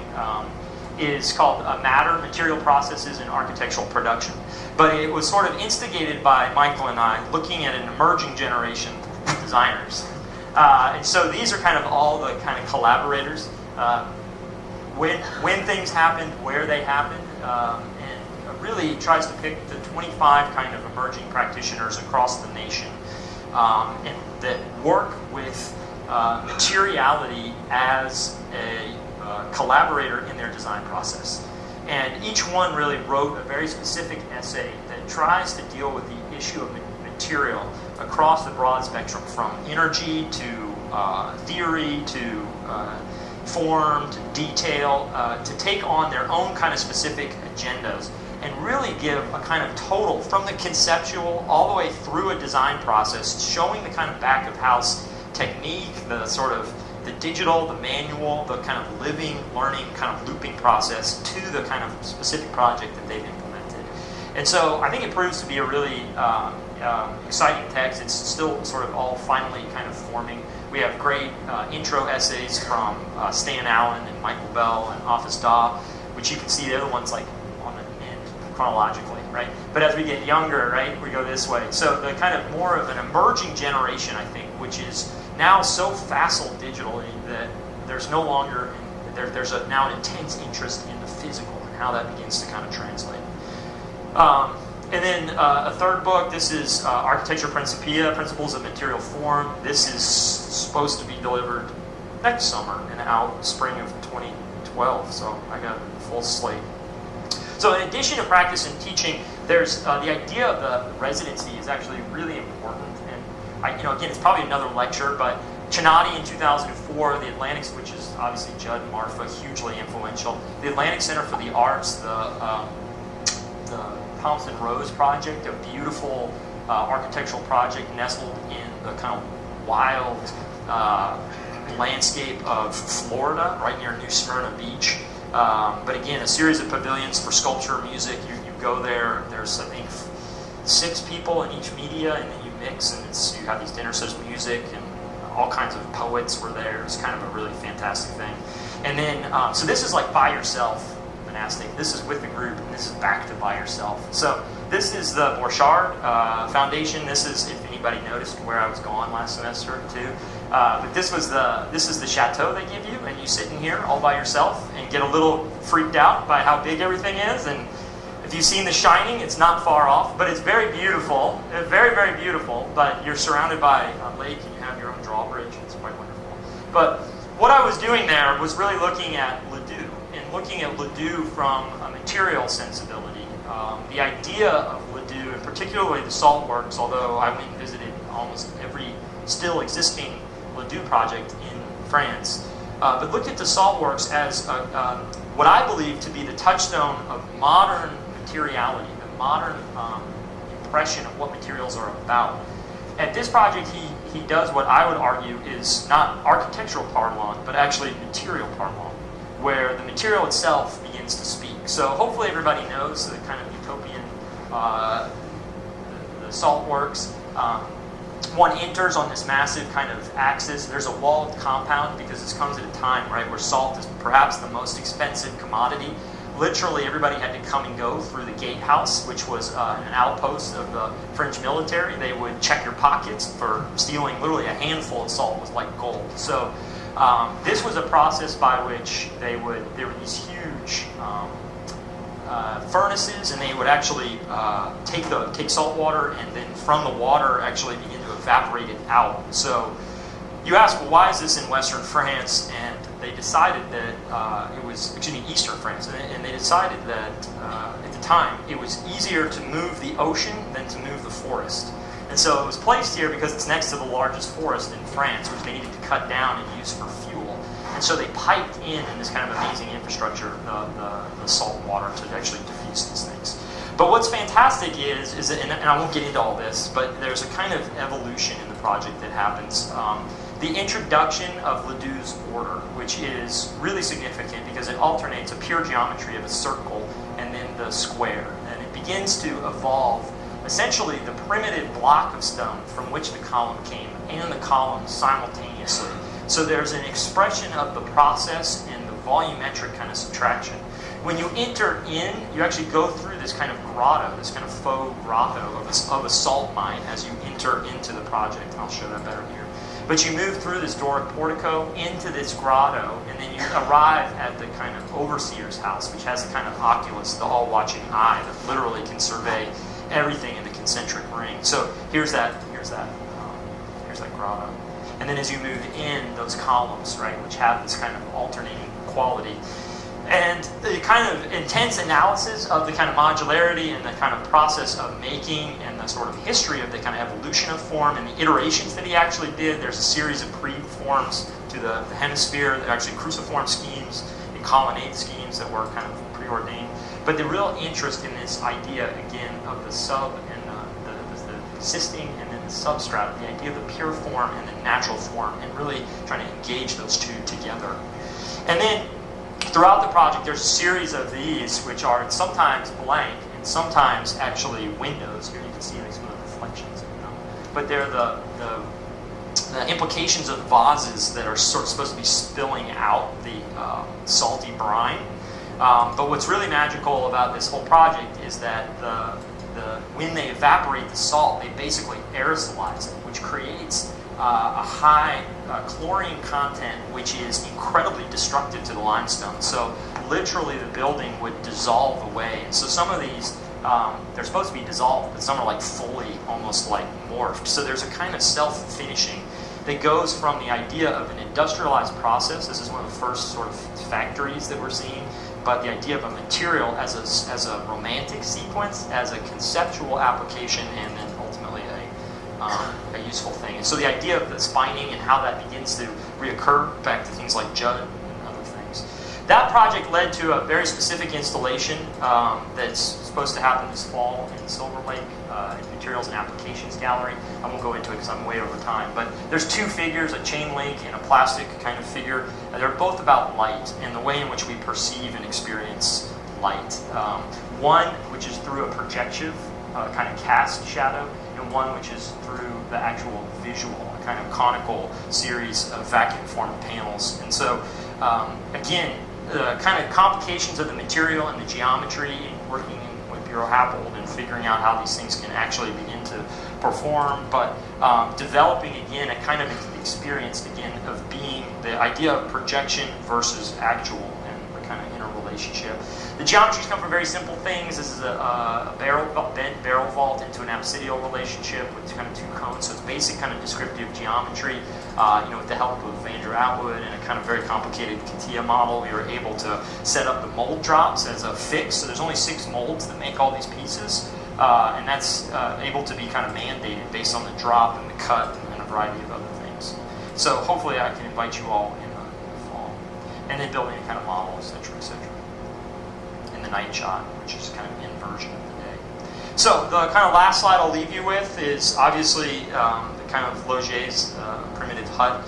A: is called Matter, Material Processes in Architectural Production. But it was sort of instigated by Michael and I, looking at an emerging generation of designers. And so these are kind of all the kind of collaborators. When things happened, where they happened, and really tries to pick the 25 kind of emerging practitioners across the nation, and that work with materiality as a collaborator in their design process. And each one really wrote a very specific essay that tries to deal with the issue of material across the broad spectrum, from energy to theory to form to detail, to take on their own kind of specific agendas and really give a kind of total, from the conceptual all the way through a design process, showing the kind of back of house technique, the sort of the digital, the manual, the kind of living, learning, kind of looping process to the kind of specific project that they've implemented. And so I think it proves to be a really exciting text. It's still sort of all finally kind of forming. We have great intro essays from Stan Allen and Michael Bell and Office Da, which you can see they're the ones like on the end chronologically, right? But as we get younger, right, we go this way. So the kind of more of an emerging generation, I think, which is now so facile digitally that there's no longer, there's now an intense interest in the physical and how that begins to kind of translate. And then a third book, this is Architecture Principia, Principles of Material Form. This is supposed to be delivered next summer and out spring of 2012, so I got a full slate. So in addition to practice and teaching, there's the idea of the residency is actually really important. And again, it's probably another lecture, but Chinati in 2004, the Atlantic, which is obviously Judd and Marfa, hugely influential. The Atlantic Center for the Arts, the Thompson Rose project, a beautiful architectural project nestled in the kind of wild landscape of Florida, right near New Smyrna Beach. But again, a series of pavilions for sculpture, music. You go there. There's, I think, 6 people in each media, and then you mix, and you have these dinner sets of music, and all kinds of poets were there. It's kind of a really fantastic thing. And then, so this is like by yourself monastic. This is with the group, and this is back to by yourself. So this is the Borchardt Foundation. This is, if anybody noticed, where I was gone last semester too. But this is the chateau they give you, and you sit in here all by yourself and get a little freaked out by how big everything is. And if you've seen The Shining, it's not far off, but it's very beautiful. Very, very beautiful. But you're surrounded by a lake, and you have your own drawbridge. It's quite wonderful. But what I was doing there was really looking at Ledoux, and looking at Ledoux from a material sensibility. The idea of Ledoux, and particularly the salt works, although I went and visited almost every still existing Ledoux project in France, but looked at the salt works as what I believe to be the touchstone of modern materiality, the modern impression of what materials are about. At this project, he does what I would argue is not architectural parlance, but actually material parlance, where the material itself begins to speak. So hopefully everybody knows the kind of utopian, the salt works. One enters on this massive kind of axis. There's a walled compound because this comes at a time, right, where salt is perhaps the most expensive commodity. Literally everybody had to come and go through the gatehouse, which was an outpost of the French military. They would check your pockets for stealing literally a handful of salt was like gold. So This was a process by which there were these huge furnaces, and they would actually take salt water and then from the water actually begin to evaporate it out. So you ask, well, why is this in Western France? And they decided that it was, Eastern France, and they decided that at the time it was easier to move the ocean than to move the forest. And so it was placed here because it's next to the largest forest in France, which they needed to cut down and use for fuel. And so they piped in this kind of amazing infrastructure, the salt water to actually diffuse these things. But what's fantastic is that, and I won't get into all this, but there's a kind of evolution in the project that happens. The introduction of Ledoux's order, which is really significant because it alternates a pure geometry of a circle and then the square. And it begins to evolve essentially the primitive block of stone from which the column came and the column simultaneously. So there's an expression of the process and the volumetric kind of subtraction. When you enter in, you actually go through this kind of grotto, this kind of faux grotto of a salt mine as you enter into the project. I'll show that better here. But you move through this Doric portico into this grotto, and then you arrive at the kind of overseer's house, which has the kind of oculus, the all-watching eye that literally can survey everything in the concentric ring. So here's that grotto. And then as you move in, those columns, right, which have this kind of alternating quality. And the kind of intense analysis of the kind of modularity and the kind of process of making and the sort of history of the kind of evolution of form and the iterations that he actually did. There's a series of pre-forms to the hemisphere, that actually cruciform schemes and colonnade schemes that were kind of preordained. But the real interest in this idea, again, of the sub and the existing and then the substratum, the idea of the pure form and the natural form, and really trying to engage those two together. And then throughout the project, there's a series of these which are sometimes blank and sometimes actually windows. Here you can see some of the reflections. But they're the implications of vases that are sort of supposed to be spilling out the salty brine. But what's really magical about this whole project is that when they evaporate the salt, they basically aerosolize it, which creates a high chlorine content, which is incredibly destructive to the limestone. So literally the building would dissolve away. And so some of these, they're supposed to be dissolved, but some are like fully almost like morphed. So there's a kind of self-finishing that goes from the idea of an industrialized process. This is one of the first sort of factories that we're seeing. But the idea of a material as a romantic sequence, as a conceptual application, and then ultimately a useful thing. And so the idea of the spining and how that begins to reoccur back to things like Judd and other things. That project led to a very specific installation that's supposed to happen this fall in Silver Lake, Materials and Applications Gallery. I won't go into it because I'm way over time. But there's two figures, a chain link and a plastic kind of figure. And they're both about light and the way in which we perceive and experience light. One which is through a projective kind of cast shadow, and one which is through the actual visual, a kind of conical series of vacuum-formed panels. And so, again, the kind of complications of the material and the geometry, working with Bureau Happold and figuring out how these things can actually begin to perform, but developing, again, a kind of experience, again, of being the idea of projection versus actual and the kind of interrelationship. The geometries come from very simple things. This is a bent barrel vault into an absidial relationship with kind of two cones. So it's basic kind of descriptive geometry. With the help of Andrew Atwood and a kind of very complicated CATIA model, we were able to set up the mold drops as a fix. So there's only 6 molds that make all these pieces. And that's able to be kind of mandated based on the drop and the cut and a variety of other things. So hopefully I can invite you all in the fall. And then building a kind of model, et cetera, et cetera. In the night shot, which is kind of inversion of the day. So the kind of last slide I'll leave you with is obviously the kind of Laude's primitive hut.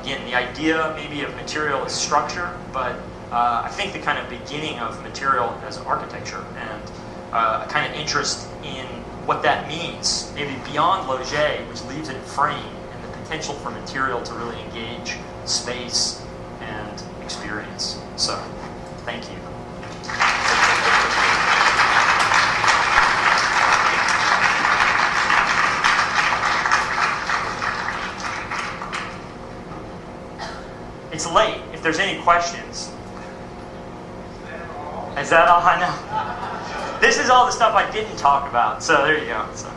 A: Again, the idea maybe of material as structure, but I think the kind of beginning of material as architecture and a kind of interest in what that means, maybe beyond Laude, which leaves it frame, and the potential for material to really engage space and experience. So, thank you. It's late. If there's any questions. Is that all I know? This is all the stuff I didn't talk about. So there you go. So.